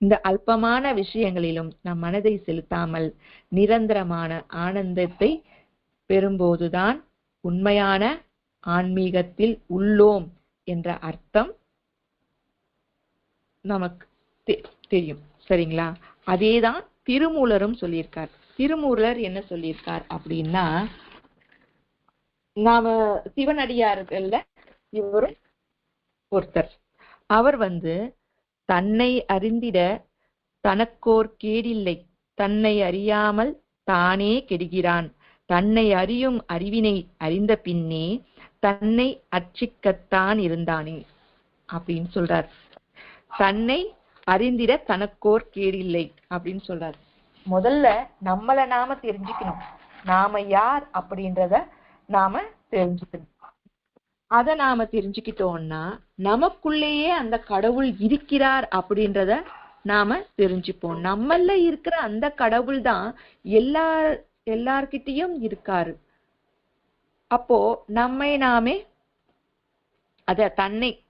இந்த அல்பமான விஷயங்களிலும் நம் மனதை செலுத்தாமல் நிரந்தரமான ஆனந்தத்தை பெறும்போதுதான் உண்மையான ஆன்மீகத்தில் உள்ளோம் என்ற அர்த்தம் நமக்கு தெரியும். சரிங்களா? அதேதான் திருமூலரும் சொல்லியிருக்கார். திருமூலர் என்ன சொல்லியிருக்கார் அப்படின்னா, நாம சிவனடியார்கள்ல இவரும் ஒருத்தர். அவர் தன்னை அறிந்திட தனக்கோர் கேடில்லை, தன்னை அறியாமல் தானே கெடுகிறான், தன்னை அறியும் அறிவினை அறிந்த பின்னே தன்னை அர்ச்சிக்கத்தான் இருந்தானே அப்படின்னு சொல்றார். தன்னை அறிந்திட தனக்கோர் கேடில்லை அப்படின்னு சொல்றார். முதல்ல நம்மளை நாம தெரிஞ்சுக்கணும், நாம யார் அப்படின்றத நாம தெரிஞ்சுக்கணும். அத நாம தெரிஞ்சுக்கிட்டோம்னா நமக்குள்ளேயே அந்த கடவுள் இருக்கிறார் அப்படின்றத நாம தெரிஞ்சுப்போம். நம்மள இருக்கிற அந்த கடவுள் தான் எல்லார்கிட்டையும் இருக்காரு. அப்போ நம்மை நாமே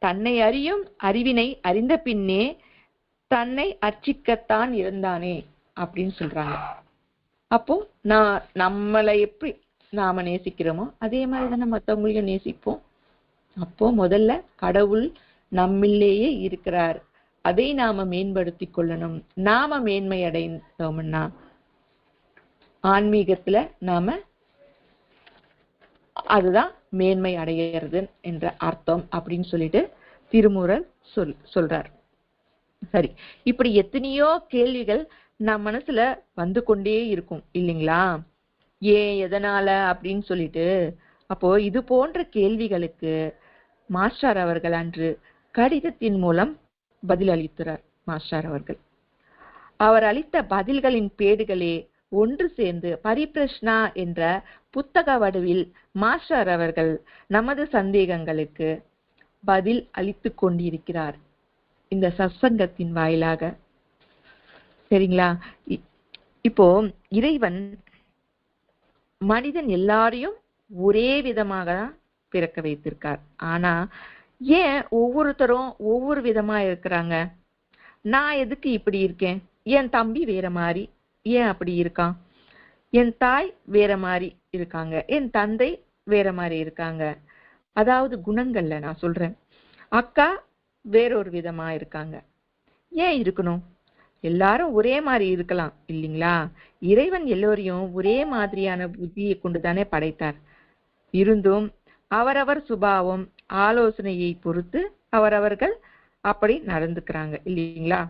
தன்னை அறியும் அறிவினை அறிந்த பின்னே தன்னை அர்ச்சிக்கத்தான் இருந்தானே அப்படின்னு சொல்றாங்க. அப்போ நம்மளை எப்படி நாம நேசிக்கிறோமோ அதே மாதிரிதான் மற்றவங்களையும் நேசிப்போம். அப்போ முதல்ல கடவுள் நம்மிலேயே இருக்கிறார், அதை நாம மேம்படுத்தி கொள்ளணும். நாம மேன்மை அடைந்தோம்னா ஆன்மீகத்துல நாம அதுதான் மேன்மை அடைகிறது என்ற அர்த்தம் அப்படின்னு சொல்லிட்டு திருமூலர் சொல்றார். சரி, இப்படி எத்தனையோ கேள்விகள் நம் மனசுல வந்து கொண்டே இருக்கும் இல்லைங்களா, ஏன் எதனால அப்படின்னு சொல்லிட்டு. அப்போ இது போன்ற கேள்விகளுக்கு மாஸ்டர் அவர்கள் அன்று கடிதத்தின் மூலம் பதில் அளித்தார். மாஸ்டர் அவர்கள் அவர் அளித்த பதில்களின் பேடுகளே ஒன்று சேர்ந்து பரிபிரஷ்னா என்ற புத்தக வடிவில் மாஸ்டர் அவர்கள் நமது சந்தேகங்களுக்கு பதில் அளித்து கொண்டிருக்கிறார் இந்த சத்சங்கத்தின் வாயிலாக. சரிங்களா? இப்போ இறைவன் மனிதன் எல்லாரையும் ஒரே விதமாக தான் பிறக்க வைத்திருக்கார். ஆனா ஏன் ஒவ்வொருத்தரும் ஒவ்வொரு விதமா இருக்கிறாங்க? நான் எதுக்கு இப்படி இருக்கேன், என் தம்பி வேற மாதிரி ஏன் அப்படி இருக்கான், என் தாய் வேற மாதிரி இருக்காங்க, என் தந்தை வேற மாதிரி இருக்காங்க, அதாவது குணங்கள்ல நான் சொல்றேன். அக்கா வேறொரு விதமா இருக்காங்க. ஏன் இருக்கணும்? எல்லாரும் ஒரே மாதிரி இருக்கலாம் இல்லைங்களா? இறைவன் எல்லோரையும் ஒரே மாதிரியான புத்தியை கொண்டுதானே படைத்தார். இருந்தும் அவரவர் சுபாவம் ஆலோசனையை பொறுத்து அவரவர்கள் அப்படி நடந்துக்கிறாங்க இல்லைங்களா?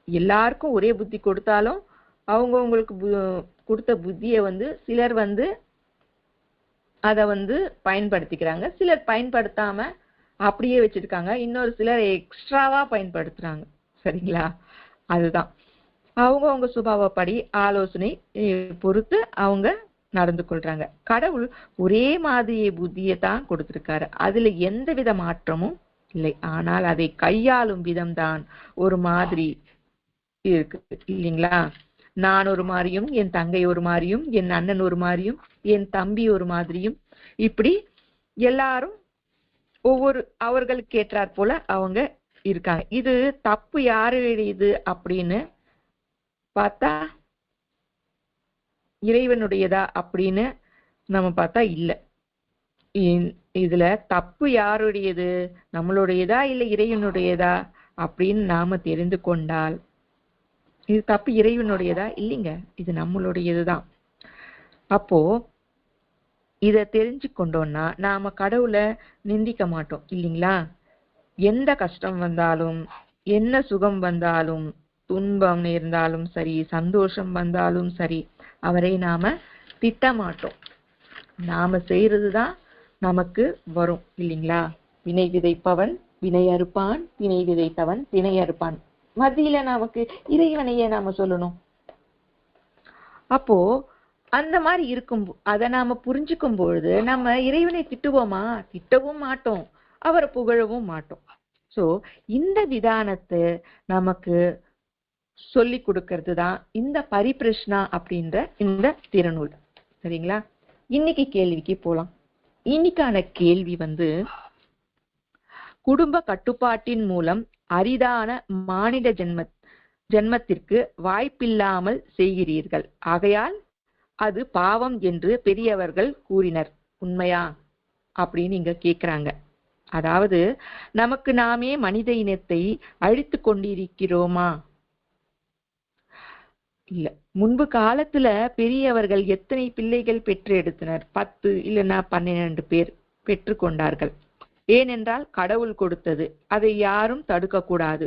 எல்லாருக்கும் ஒரே புத்தி கொடுத்தாலும் அவங்கவுங்களுக்கு கொடுத்த புத்திய சிலர் அத பயன்படுத்திக்கிறாங்க, சிலர் பயன்படுத்தாம அப்படியே வச்சிருக்காங்க, இன்னொரு சிலர் எக்ஸ்ட்ராவா பயன்படுத்துறாங்க. சரிங்களா? அதுதான் அவங்கவுங்க சுபாவப்படி ஆலோசனை பொறுத்து அவங்க நடந்து கொள்றாங்க. கடவுள் ஒரே மாதிரி புத்தியை தான் கொடுத்திருக்காரு, அதுல எந்தவித மாற்றமும் இல்லை. ஆனால் அதை கையாளும் விதம் தான் ஒரு மாதிரி இருக்கு இல்லைங்களா? நான் ஒரு மாதிரியும், என் தங்கை ஒரு மாதிரியும், என் அண்ணன் ஒரு மாதிரியும், என் தம்பி ஒரு மாதிரியும், இப்படி எல்லாரும் ஒவ்வொரு அவர்களுக்கு ஏற்றாற் போல அவங்க இருக்காங்க. இது தப்பு யாருடையது அப்படின்னு பார்த்தா இறைவனுடையதா அப்படின்னு நம்ம பார்த்தா இல்ல. இதுல தப்பு யாருடையது, நம்மளுடையதா இல்ல இறைவனுடையதா அப்படின்னு நாம தெரிந்து கொண்டால் இது தப்பு இறைவனுடையதா இல்லைங்க, இது நம்மளுடையதுதான். அப்போ இத தெரிஞ்சு கொண்டோம்னா நாம கடவுளை நிந்திக்க மாட்டோம் இல்லைங்களா? எந்த கஷ்டம் வந்தாலும், என்ன சுகம் வந்தாலும், துன்பம் நேர்ந்தாலும் சரி, சந்தோஷம் வந்தாலும் சரி, அவரை நாம திட்ட மாட்டோம். நாம செய்யறதுதான் நமக்கு வரும் இல்லைங்களா? வினை விதைப்பவன் வினை அறுப்பான், திணை விதைத்தவன் திணை அறுப்பான். மத்தியில நமக்கு இறைவனையே நாம சொல்லணும். அப்போ அந்த மாதிரி இருக்கும், அதை நாம புரிஞ்சுக்கும் பொழுது நம்ம இறைவனை திட்டுவோமா? திட்டவும் மாட்டோம், அவரை புகழவும் மாட்டோம். சோ இந்த விதானத்தை நமக்கு சொல்லி கொடுக்கறது தான் இந்த பரிபிரஷ்னா அப்படின்ற இந்த திறநூல். சரிங்களா? இன்னைக்கு கேள்விக்கு போலாம். இன்னைக்கான கேள்வி குடும்ப கட்டுப்பாட்டின் மூலம் அரிதான மானிட ஜென்மத்திற்கு வாய்ப்பில்லாமல் செய்கிறீர்கள், ஆகையால் அது பாவம் என்று பெரியவர்கள் கூறினர், உண்மையா அப்படின்னு இங்க கேக்குறாங்க. அதாவது நமக்கு நாமே மனித இனத்தை அழித்து கொண்டிருக்கிறோமா? இல்ல. முன்பு காலத்துல பெரியவர்கள் எத்தனை பிள்ளைகள் பெற்று எடுத்தனர்? 10 இல்லைன்னா 12 பேர் பெற்று கொண்டார்கள். ஏனென்றால் கடவுள் கொடுத்தது, அதை யாரும் தடுக்க கூடாது.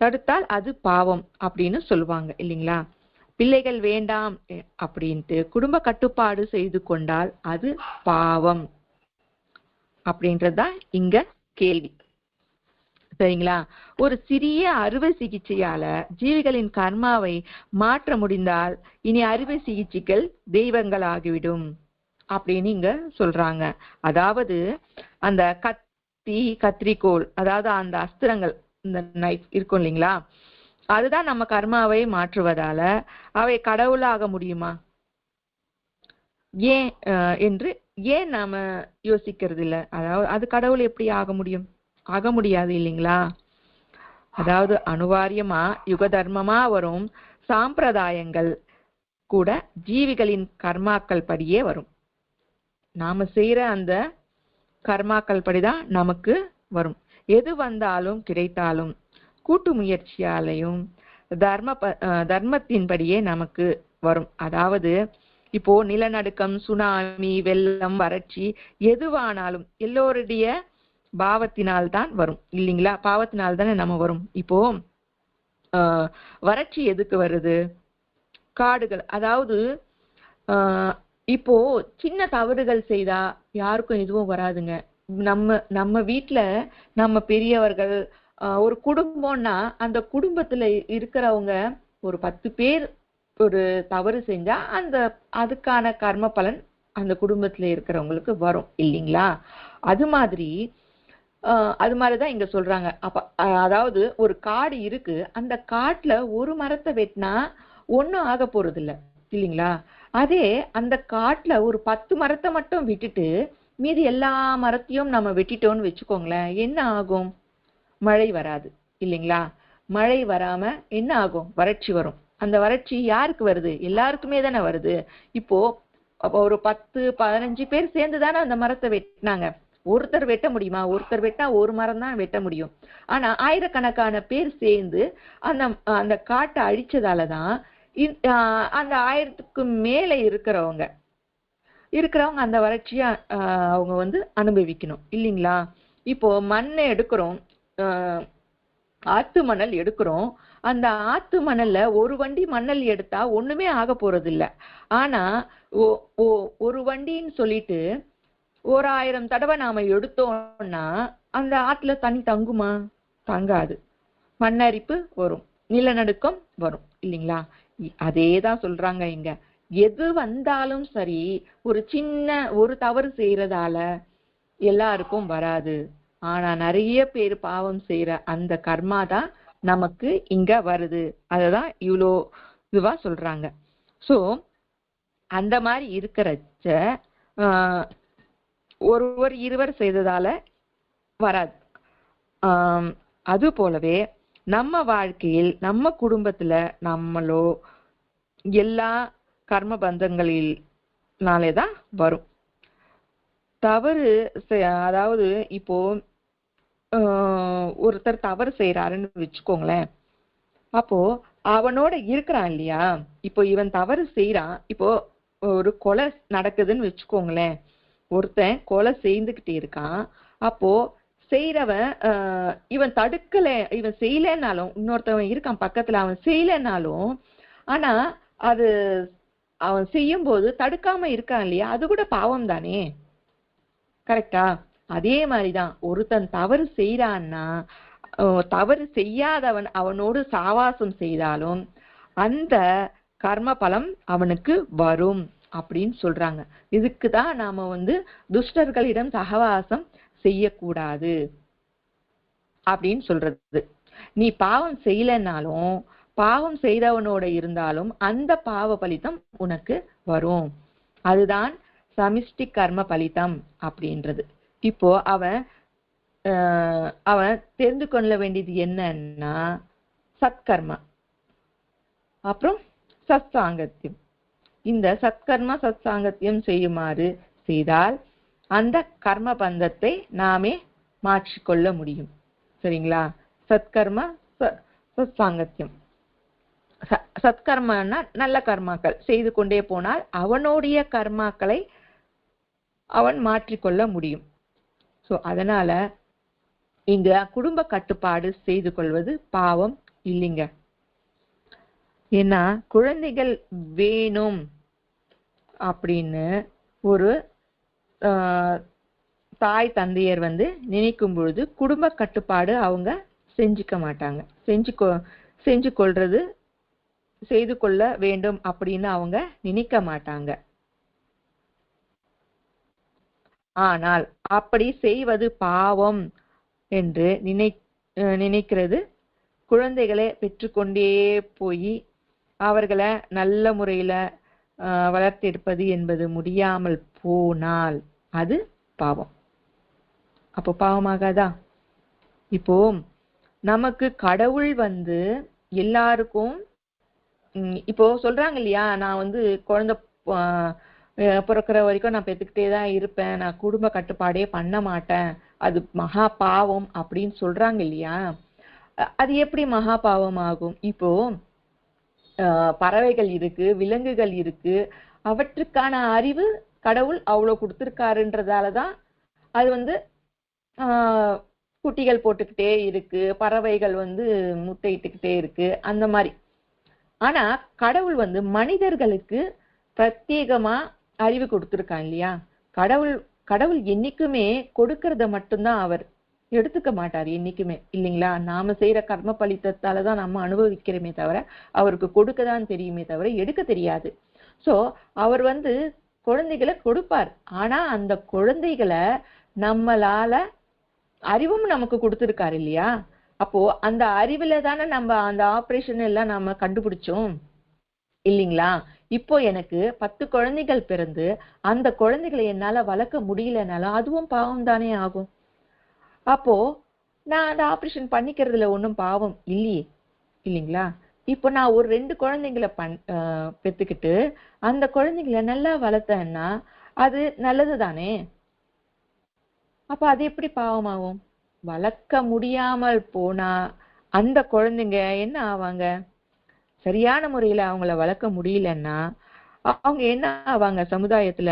தடுத்தால் அது பாவம் அப்படின்னு சொல்லுவாங்க இல்லைங்களா? பிள்ளைகள் வேண்டாம் அப்படின்ட்டு குடும்ப கட்டுப்பாடு செய்து கொண்டால் அது பாவம் அப்படின்றதுதான் இங்க கேள்வி. சரிங்களா? ஒரு சிறிய அறுவை சிகிச்சையால ஜீவிகளின் கர்மாவை மாற்ற முடிந்தால் இனி அறுவை சிகிச்சைகள் தெய்வங்கள் ஆகிவிடும் அப்படின்னு இங்க சொல்றாங்க. அதாவது அந்த கத்தி, கத்திரிக்கோள், அதாவது அந்த அஸ்திரங்கள், இந்த நைஃப் இருக்கும் இல்லைங்களா, அதுதான் நம்ம கர்மாவை மாற்றுவதால அவை கடவுளாக முடியுமா ஏன் என்று ஏன் நாம யோசிக்கிறது இல்லை? அதாவது அது கடவுள் எப்படி ஆக முடியும்? ஆக முடியாது இல்லைங்களா? அதாவது அனுவாரியமா யுக தர்மமா வரும் சாம்பிரதாயங்கள் கூட ஜீவிகளின் கர்மாக்கள் படியே வரும். நாம செய்யற அந்த கர்மாக்கள் படிதான் நமக்கு வரும். எது வந்தாலும் கிடைத்தாலும் கூட்டு முயற்சியாலையும் தர்மத்தின்படியே நமக்கு வரும். அதாவது இப்போ நிலநடுக்கம், சுனாமி, வெள்ளம், வறட்சி எதுவானாலும் எல்லோருடைய பாவத்தினால் தான் வரும் இல்லைங்களா? பாவத்தினால் தானே நம்ம வரும். இப்போ வறட்சி எதுக்கு வருது? காடுகள், அதாவது இப்போ சின்ன தவறுகள் செய்தா யாருக்கும் எதுவும் வராதுங்க. நம்ம வீட்டுல நம்ம பெரியவர்கள், ஒரு குடும்பம்னா அந்த குடும்பத்துல இருக்கிறவங்க ஒரு 10 பேர் ஒரு தவறு செஞ்சா அதுக்கான கர்ம பலன் அந்த குடும்பத்துல இருக்கிறவங்களுக்கு வரும் இல்லைங்களா? அது மாதிரிதான் இங்க சொல்றாங்க. அதாவது ஒரு காடு இருக்கு, அந்த காட்டுல ஒரு மரத்தை வெட்டினா ஒன்னும் ஆக போறது இல்ல இல்லைங்களா? அதே அந்த காட்டுல ஒரு 10 மரத்தை மட்டும் விட்டுட்டு மீதி எல்லா மரத்தையும் நம்ம வெட்டிட்டோம்னு வச்சுக்கோங்களேன், என்ன ஆகும்? மழை வராது இல்லைங்களா? மழை வராம என்ன ஆகும்? வறட்சி வரும். அந்த வறட்சி யாருக்கு வருது? எல்லாருக்குமே தானே வருது. இப்போ ஒரு 10-15 பேர் சேர்ந்துதானே அந்த மரத்தை வெட்டினாங்க. ஒருத்தர் வெட்ட முடியுமா? ஒருத்தர் வெட்டா ஒரு மரம் தான் வெட்ட முடியும். ஆனா ஆயிரக்கணக்கான பேர் சேர்ந்து அந்த காட்டை அழிச்சதாலதான் அந்த 1000க்கு மேல இருக்கிறவங்க அந்த வறட்சியா அவங்க அனுபவிக்கணும் இல்லைங்களா? இப்போ மண்ணை எடுக்கிறோம், ஆத்து மணல் எடுக்கிறோம். அந்த ஆத்து மணல்ல ஒரு வண்டி மணல் எடுத்தா ஒண்ணுமே ஆக போறது இல்ல. ஆனா ஒரு வண்டின்னு சொல்லிட்டு 1000 தடவை நாம எடுத்தோம்னா அந்த ஆத்துல தண்ணி தங்குமா? தங்காது. மண்ணரிப்பு வரும், நிலநடுக்கம் வரும் இல்லைங்களா? அதேதான் சொல்றாங்க இங்க. எது வந்தாலும் சரி, ஒரு சின்ன ஒரு தவறு செய்யறதால எல்லாருக்கும் வராது. ஆனா நிறைய பேர் பாவம் செய்யற அந்த கர்மா தான் நமக்கு இங்க வருது. அததான் இவ்வளோ இதுவா சொல்றாங்க. சோ அந்த மாதிரி இருக்கிறச்ச ஒருவர் இருவர் செய்ததால வராது. அது போலவே நம்ம வாழ்க்கையில் நம்ம குடும்பத்துல நம்மளோ எல்லா கர்ம பந்தங்களினாலேதான் வரும். தவறு அதாவது இப்போ ஒருத்தர் தவறு செய்யறாருன்னு வச்சுக்கோங்களேன். அப்போ அவனோட இருக்கிறான் இல்லையா, இப்போ இவன் தவறு செய்யறான். இப்போ ஒரு கொலை நடக்குதுன்னு வச்சுக்கோங்களேன். ஒருத்தன் கொலை செய்துகிட்டே இருக்கான். அப்போ செய்யறவன் இவன் தடுக்கல, இவன் செய்யலன்னாலும், இன்னொருத்தவன் இருக்கான் பக்கத்துல, அவன் செய்யலன்னாலும், ஆனா அது அவன் செய்யும் போது தடுக்காம இருக்கான் இல்லையா, அது கூட பாவம் தானே. கரெக்டா? அதே மாதிரிதான் ஒருத்தன் தவறு செய்யறான்னா, தவறு செய்யாதவன் அவனோடு சாவாசம் செய்தாலும் அந்த கர்ம பலம் அவனுக்கு வரும் அப்படின்னு சொல்றாங்க. இதுக்குதான் நாம துஷ்டர்களிடம் சகவாசம் செய்யக்கூடாது அப்படின்னு சொல்றது. நீ பாவம் செய்யலன்னாலும், பாவம் செய்தவனோட இருந்தாலும் அந்த பாவ பலிதம் உனக்கு வரும். அதுதான் சமிஷ்டி கர்ம பலிதம் அப்படின்றது. இப்போ அவன் தெரிந்து கொள்ள வேண்டியது என்னன்னா சத்கர்மா அப்புறம் சத் சாங்கத்தியம். இந்த சத்கர்மா சத் சாங்கத்தியம் செய்யுமாறு செய்தால் அந்த கர்ம பந்தத்தை நாமே மாற்றிக்கொள்ள முடியும். சரிங்களா? சத்கர்மா சத் சாங்கத்தியம். சத்கர்மன்னா நல்ல கர்மாக்கள் செய்து கொண்டே போனால் அவனுடைய கர்மாக்களை அவன் மாற்றிக்கொள்ள முடியும். சோ அதனால இங்க குடும்ப கட்டுப்பாடு செய்து கொள்வது பாவம் இல்லைங்க. ஏன்னா குழந்தைகள் வேணும் அப்படின்னு ஒரு தாய் தந்தையர் நினைக்கும் பொழுது குடும்ப கட்டுப்பாடு அவங்க செஞ்சுக்க மாட்டாங்க. செய்து கொள்ள வேண்டும் அப்படின்னு அவங்க நினைக்க மாட்டாங்க. ஆனால் அப்படி செய்வது பாவம் என்று நினைக்கிறது குழந்தைகளை பெற்றுக்கொண்டே போய் அவர்களை நல்ல முறையில வளர்த்தெடுப்பது என்பது முடியாமல் போனால் அது பாவம். அப்போ பாவமாகாதா? இப்போ நமக்கு கடவுள் எல்லாருக்கும் இப்போ சொல்றாங்க இல்லையா, நான் குழந்தை பிறக்கிற வரைக்கும் நான் பெற்றுக்கிட்டே தான் இருப்பேன், நான் குடும்ப கட்டுப்பாடே பண்ண மாட்டேன், அது மகா பாவம் அப்படின்னு சொல்றாங்க இல்லையா. அது எப்படி மகா பாவம் ஆகும்? இப்போ பறவைகள் இருக்கு, விலங்குகள் இருக்கு, அவற்றுக்கான அறிவு கடவுள் அவ்வளவு கொடுத்திருக்காருன்றதாலதான் அது குட்டிகள் போட்டுக்கிட்டே இருக்கு, பறவைகள் முட்டையிட்டுக்கிட்டே இருக்கு, அந்த மாதிரி. ஆனா கடவுள் மனிதர்களுக்கு பிரத்யேகமா அறிவு கொடுத்திருக்கான் இல்லையா. கடவுள் என்னைக்குமே கொடுக்கறத மட்டும்தான் அவர் எடுத்துக்க மாட்டார் என்னைக்குமே, இல்லைங்களா? நாம செய்யற கர்ம பலித்தத்தாலதான் நம்ம அனுபவிக்கிறோமே தவிர அவருக்கு கொடுக்கதான் தெரியுமே தவிர எடுக்க தெரியாது. சோ அவர் குழந்தைகளை கொடுப்பார். ஆனா அந்த குழந்தைகளை நம்மளால அறிவும் நமக்கு கொடுத்திருக்காரு இல்லையா. அப்போ அந்த அறிவுல தானே நம்ம அந்த ஆபரேஷன் எல்லாம் நாம கண்டுபிடிச்சோம், இல்லைங்களா? இப்போ எனக்கு 10 குழந்தைகள் பிறந்து அந்த குழந்தைகளை என்னால வளர்க்க முடியலனாலும் அதுவும் பாவம் தானே ஆகும். அப்போ நான் அந்த ஆபரேஷன் பண்ணிக்கிறதுல ஒன்றும் பாவம் இல்லையே, இல்லைங்களா? இப்போ நான் ஒரு 2 குழந்தைங்களை பெத்துக்கிட்டு அந்த குழந்தைங்களை நல்லா வளர்த்தேன்னா அது நல்லது தானே. அப்ப அது எப்படி பாவமாகும்? வளர்க்க முடியாமல் போனா அந்த குழந்தைங்க என்ன ஆவாங்க? சரியான முறையில அவங்கள வளர்க்க முடியலன்னா அவங்க என்ன ஆவாங்க? சமுதாயத்துல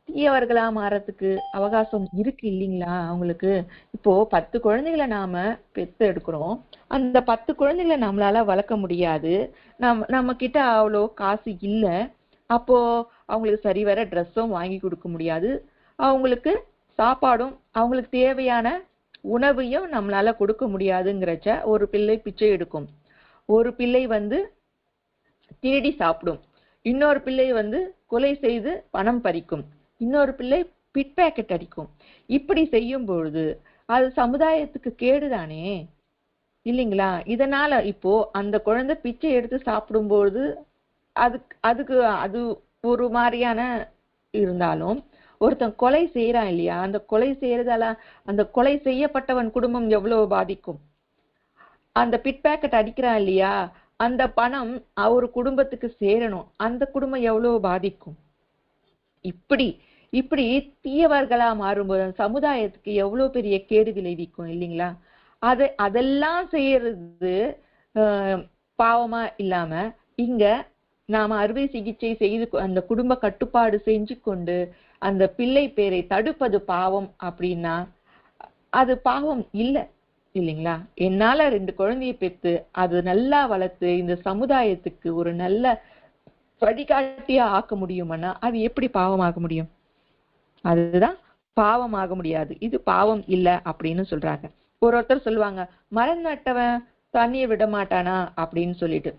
தீயவர்களா மாறதுக்கு அவகாசம் இருக்கு, இல்லைங்களா? அவங்களுக்கு இப்போ 10 குழந்தைகளை நாம பெத்து எடுக்கிறோம். அந்த 10 குழந்தைகளை நம்மளால வளர்க்க முடியாது, நம்ம கிட்ட அவ்வளோ காசு இல்லை. அப்போ அவங்களுக்கு சரிவர ட்ரெஸ்ஸும் வாங்கி கொடுக்க முடியாது, அவங்களுக்கு சாப்பாடும் அவங்களுக்கு தேவையான உணவையும் நம்மளால கொடுக்க முடியாதுங்கிறச்ச ஒரு பிள்ளை பிச்சை எடுக்கும், ஒரு பிள்ளை திருடி சாப்பிடும், இன்னொரு பிள்ளை கொலை செய்து பணம் பறிக்கும், இன்னொரு பிள்ளை பிட் பேக்கெட் அடிக்கும். இப்படி செய்யும் பொழுது அது சமுதாயத்துக்கு கேடுதானே, இல்லைங்களா? இதனால இப்போ அந்த குழந்தை பிச்சை எடுத்து சாப்பிடும்போது அதுக்கு அது ஒரு மாதிரியான இருந்தாலும் ஒருத்தன் கொலை செய்யறான் இல்லையா, அந்த கொலை செய்யறதால அந்த கொலை செய்யப்பட்டவன் குடும்பம் எவ்வளவு பாதிக்கும். அந்த பிட் பேக்கெட் அடிக்கிறான் இல்லையா, அந்த பணம் அவர் குடும்பத்துக்கு சேரணும், அந்த குடும்பம் எவ்வளவு பாதிக்கும். இப்படி இப்படி தீயவர்களா மாறும்போது சமுதாயத்துக்கு எவ்வளவு பெரிய கேடு விளைவிக்கும் இல்லைங்களா. அதெல்லாம் செய்யறது பாவமா இல்லாம இங்க நாம அறுவை சிகிச்சை செய்து அந்த குடும்ப கட்டுப்பாடு செஞ்சு கொண்டு அந்த பிள்ளை பேரை தடுப்பது பாவம் அப்படின்னா அது பாவம் இல்லை இல்லைங்களா. என்னால 2 குழந்தைய பெற்று அது நல்லா வளர்த்து இந்த சமுதாயத்துக்கு ஒரு நல்ல வழிகாட்டியா ஆக்க முடியும்னா அது எப்படி பாவமாக முடியும்? அதுதான் பாவமாக முடியாது, இது பாவம் இல்லை அப்படின்னு சொல்றாங்க. ஒருத்தர் சொல்லுவாங்க, மரம் நட்டவன் தண்ணியை விட மாட்டானா அப்படின்னு சொல்லிட்டு.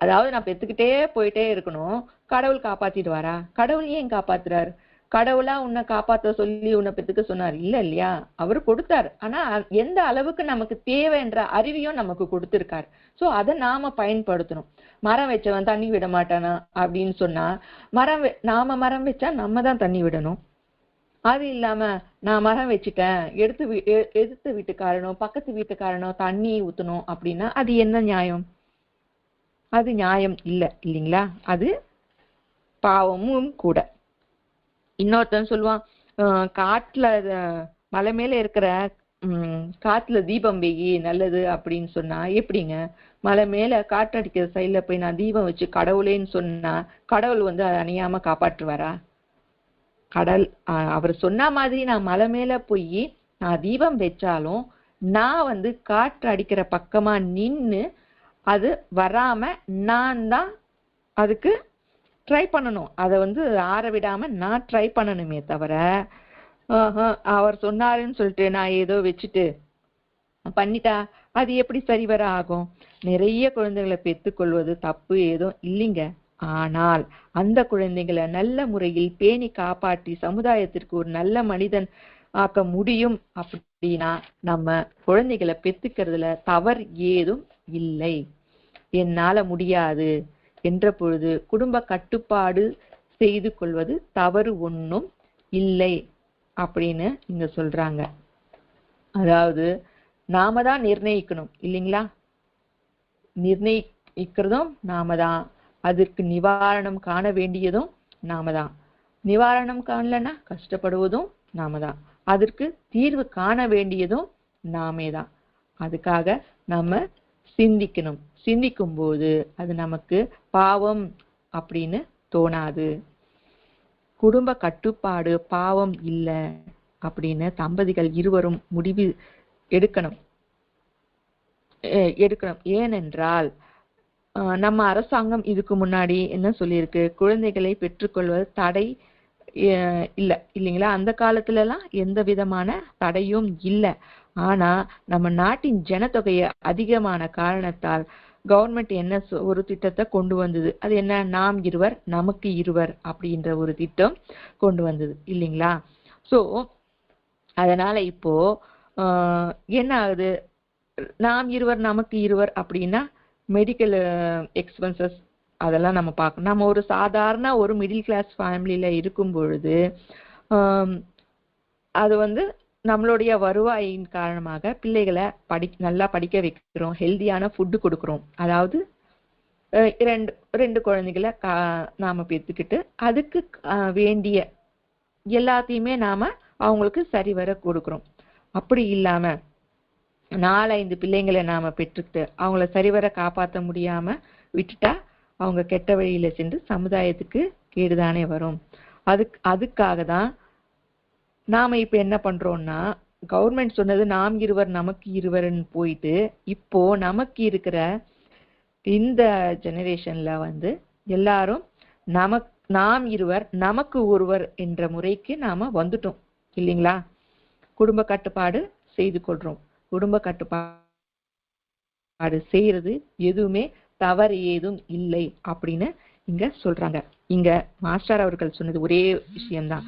அதாவது நான் பெத்துக்கிட்டே போயிட்டே இருக்கணும், கடவுள் காப்பாத்திடுவாரா? கடவுள் ஏன் காப்பாத்துறாரு? கடவுளா உன்னை காப்பாத்த சொல்லி உன்னை பெத்துக்க சொன்னார் இல்ல இல்லையா. அவரு கொடுத்தாரு, ஆனா எந்த அளவுக்கு நமக்கு தேவைன்ற அறிவையும் நமக்கு கொடுத்திருக்காரு. சோ அதை நாம பயன்படுத்தணும். மரம் வச்சவன் தண்ணி விட மாட்டானா அப்படின்னு சொன்னா நாம மரம் வச்சா நம்ம தான் தண்ணி விடணும். அது இல்லாம நான் மரம் வச்சுட்டேன், எதிர்த்து வீட்டுக்காரனோ பக்கத்து வீட்டுக்காரனோ தண்ணி ஊத்தணும் அப்படின்னா அது என்ன நியாயம்? அது நியாயம் இல்லை இல்லைங்களா. அது பாவமும் கூட. இன்னொருத்தன் சொல்லுவான், காட்டுல மலை மேல இருக்கிற காட்டுல தீபம் வெயி நல்லது அப்படின்னு சொன்னா எப்படிங்க? மலை மேல காற்றடிக்கிற சைட்ல போய் நான் தீபம் வச்சு கடவுளேன்னு சொன்னா கடவுள் அதை அணியாம காப்பாற்றுவாரா? அவர் சொன்ன மாதிரி நான் மலை மேல போய் நான் தீபம் வச்சாலும் நான் காற்று அடிக்கிற பக்கமா நின்னு அது வராம நான் தான் அதுக்கு ட்ரை பண்ணணும். அதை ஆற விடாம நான் ட்ரை பண்ணணுமே தவிர அவர் சொன்னாருன்னு சொல்லிட்டு நான் ஏதோ வச்சுட்டு பண்ணிட்டா அது எப்படி சரிவர ஆகும்? நிறைய குழந்தைகளை பெற்றுக்கொள்வது தப்பு ஏதோ இல்லைங்க. ஆனால் அந்த குழந்தைகளை நல்ல முறையில் பேணி காப்பாற்றி சமுதாயத்திற்கு ஒரு நல்ல மனிதன் ஆக்க முடியும் அப்படின்னா நம்ம குழந்தைகளை பெத்துக்கிறதுல தவறு ஏதும் இல்லை. என்னால முடியாது என்ற பொழுது குடும்ப கட்டுப்பாடு செய்து கொள்வது தவறு ஒன்றும் இல்லை அப்படின்னு இங்க சொல்றாங்க. அதாவது நாம தான் நிர்ணயிக்கணும் இல்லைங்களா. நிர்ணயிக்கிறதும் நாம தான், அதற்கு நிவாரணம் காண வேண்டியதும் நாம தான். நிவாரணம் காணலன்னா கஷ்டப்படுவதும் நாம தான், அதற்கு தீர்வு காண வேண்டியதும் நாமே தான். அதுக்காக நம்ம சிந்திக்கணும். சிந்திக்கும் போது அது நமக்கு பாவம் அப்படின்னு தோணாது. குடும்ப கட்டுப்பாடு பாவம் இல்லை அப்படின்னு தம்பதிகள் இருவரும் முடிவு எடுக்கணும். ஏனென்றால் நம்ம அரசாங்கம் இதுக்கு முன்னாடி என்ன சொல்லியிருக்கு, குழந்தைகளை பெற்றுக்கொள்வது தடை இல்லை இல்லைங்களா. அந்த காலத்துல எல்லாம் எந்த விதமான தடையும் இல்லை. ஆனா நம்ம நாட்டின் ஜனத்தொகையை அதிகமான காரணத்தால் கவர்மெண்ட் என்ன ஒரு திட்டத்தை கொண்டு வந்தது, அது என்ன, நாம் இருவர் நமக்கு இருவர் அப்படின்ற ஒரு திட்டம் கொண்டு வந்தது இல்லைங்களா. சோ அதனால இப்போ என்ன ஆகுது, நாம் இருவர் நமக்கு இருவர் அப்படின்னா மெடிக்கல் எக்ஸ்பென்சஸ் அதெல்லாம் நம்ம பார்க்கணும். நம்ம ஒரு சாதாரண ஒரு மிடில் கிளாஸ் ஃபேமிலியில இருக்கும் பொழுது அது நம்மளுடைய வருவாயின் காரணமாக பிள்ளைகளை நல்லா படிக்க வைக்கிறோம், ஹெல்தியான ஃபுட்டு கொடுக்குறோம். அதாவது ரெண்டு குழந்தைகளை நாம பெற்றுக்கிட்டு அதுக்கு வேண்டிய எல்லாத்தையுமே நாம அவங்களுக்கு சரிவர கொடுக்குறோம். அப்படி இல்லாம 4-5 பிள்ளைங்களை நாம பெற்றுக்கிட்டு அவங்கள சரிவர காப்பாற்ற முடியாம விட்டுட்டா அவங்க கெட்ட வழியில சென்று சமுதாயத்துக்கு கேடுதானே வரும். அதுக்காக தான் நாம இப்ப என்ன பண்றோம்னா, கவர்மெண்ட் சொன்னது நாம் இருவர் நமக்கு இருவர்னு போயிட்டு இப்போ நமக்கு இருக்கிற இந்த ஜெனரேஷன்ல எல்லாரும் நாம் இருவர் நமக்கு ஒருவர் என்ற முறைக்கு நாம வந்துட்டோம் இல்லைங்களா. குடும்ப கட்டுப்பாடு செய்து கொள்றோம். குடும்ப கட்டுப்பாடு செய்யறது எதுவுமே தவறு ஏதும் இல்லை அப்படின்னு இங்க சொல்றாங்க. இங்க மாஸ்டர் அவர்கள் சொன்னது ஒரே விஷயம்தான்,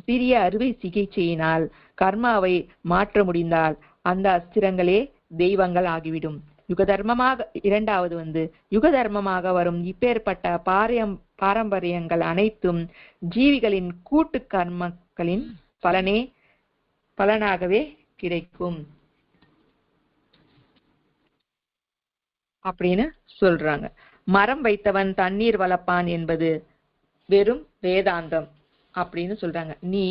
சிறிய அறுவை சிகிச்சையினால் கர்மாவை மாற்ற முடிந்தால் அந்த அஸ்திரங்களே தெய்வங்கள் ஆகிவிடும். யுக தர்மமாக இரண்டாவது யுக தர்மமாக வரும் இப்பேற்பட்ட பாரம்பரியங்கள் அனைத்தும் ஜீவிகளின் கூட்டு கர்மங்களின் பலனாகவே கிடைக்கும் அப்படின்னு சொல்றாங்க. மரம் வைத்தவன் தண்ணீர் வளர்ப்பான் என்பது வெறும் வேதாந்தம் அப்படின்னு சொல்றாங்க. நீ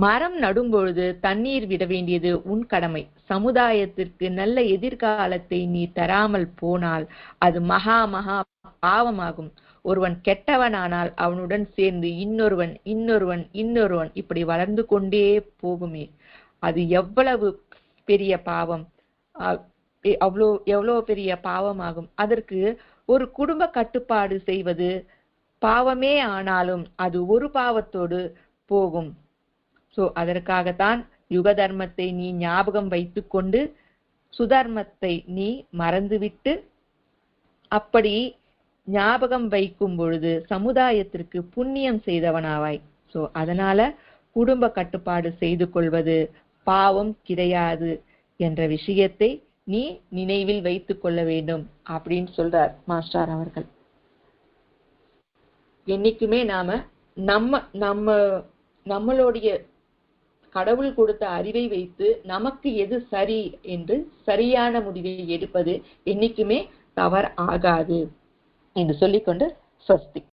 மரம் நடும் பொழுது தண்ணீர் விட வேண்டியது உன் கடமை. சமுதாயத்திற்கு நல்ல எதிர்காலத்தை நீ தராமல் போனால் அது மகா மகா பாவமாகும். ஒருவன் கெட்டவனானால் அவனுடன் சேர்ந்து இன்னொருவன் இன்னொருவன் இன்னொருவன் இப்படி வளர்ந்து கொண்டே போகுமே, அது எவ்வளவு பெரிய பாவம், எவ்வளவு பெரிய பாவமாகும். அதற்கு ஒரு குடும்ப கட்டுப்பாடு செய்வது பாவமே ஆனாலும் அது ஒரு பாவத்தோடு போகும். சோ அதற்காகத்தான் யுக தர்மத்தை நீ ஞாபகம் வைத்துக் கொண்டு சுதர்மத்தை நீ மறந்துவிட்டு, அப்படி ஞாபகம் வைக்கும் பொழுது சமுதாயத்திற்கு புண்ணியம் செய்தவனாவாய். சோ அதனால குடும்ப கட்டுப்பாடு செய்து கொள்வது பாவம் கிடையாது என்ற விஷயத்தை நீ நினைவில் வைத்துக் கொள்ள வேண்டும் அப்படின்னு சொல்றார் மாஸ்டர் அவர்கள். என்னைக்குமே நாம நம்மளுடைய கடவுள் கொடுத்த அறிவை வைத்து நமக்கு எது சரி என்று சரியான முடிவை எடுப்பது என்னைக்குமே தவறு ஆகாது என்று சொல்லிக்கொண்டு ஸ்வஸ்தி.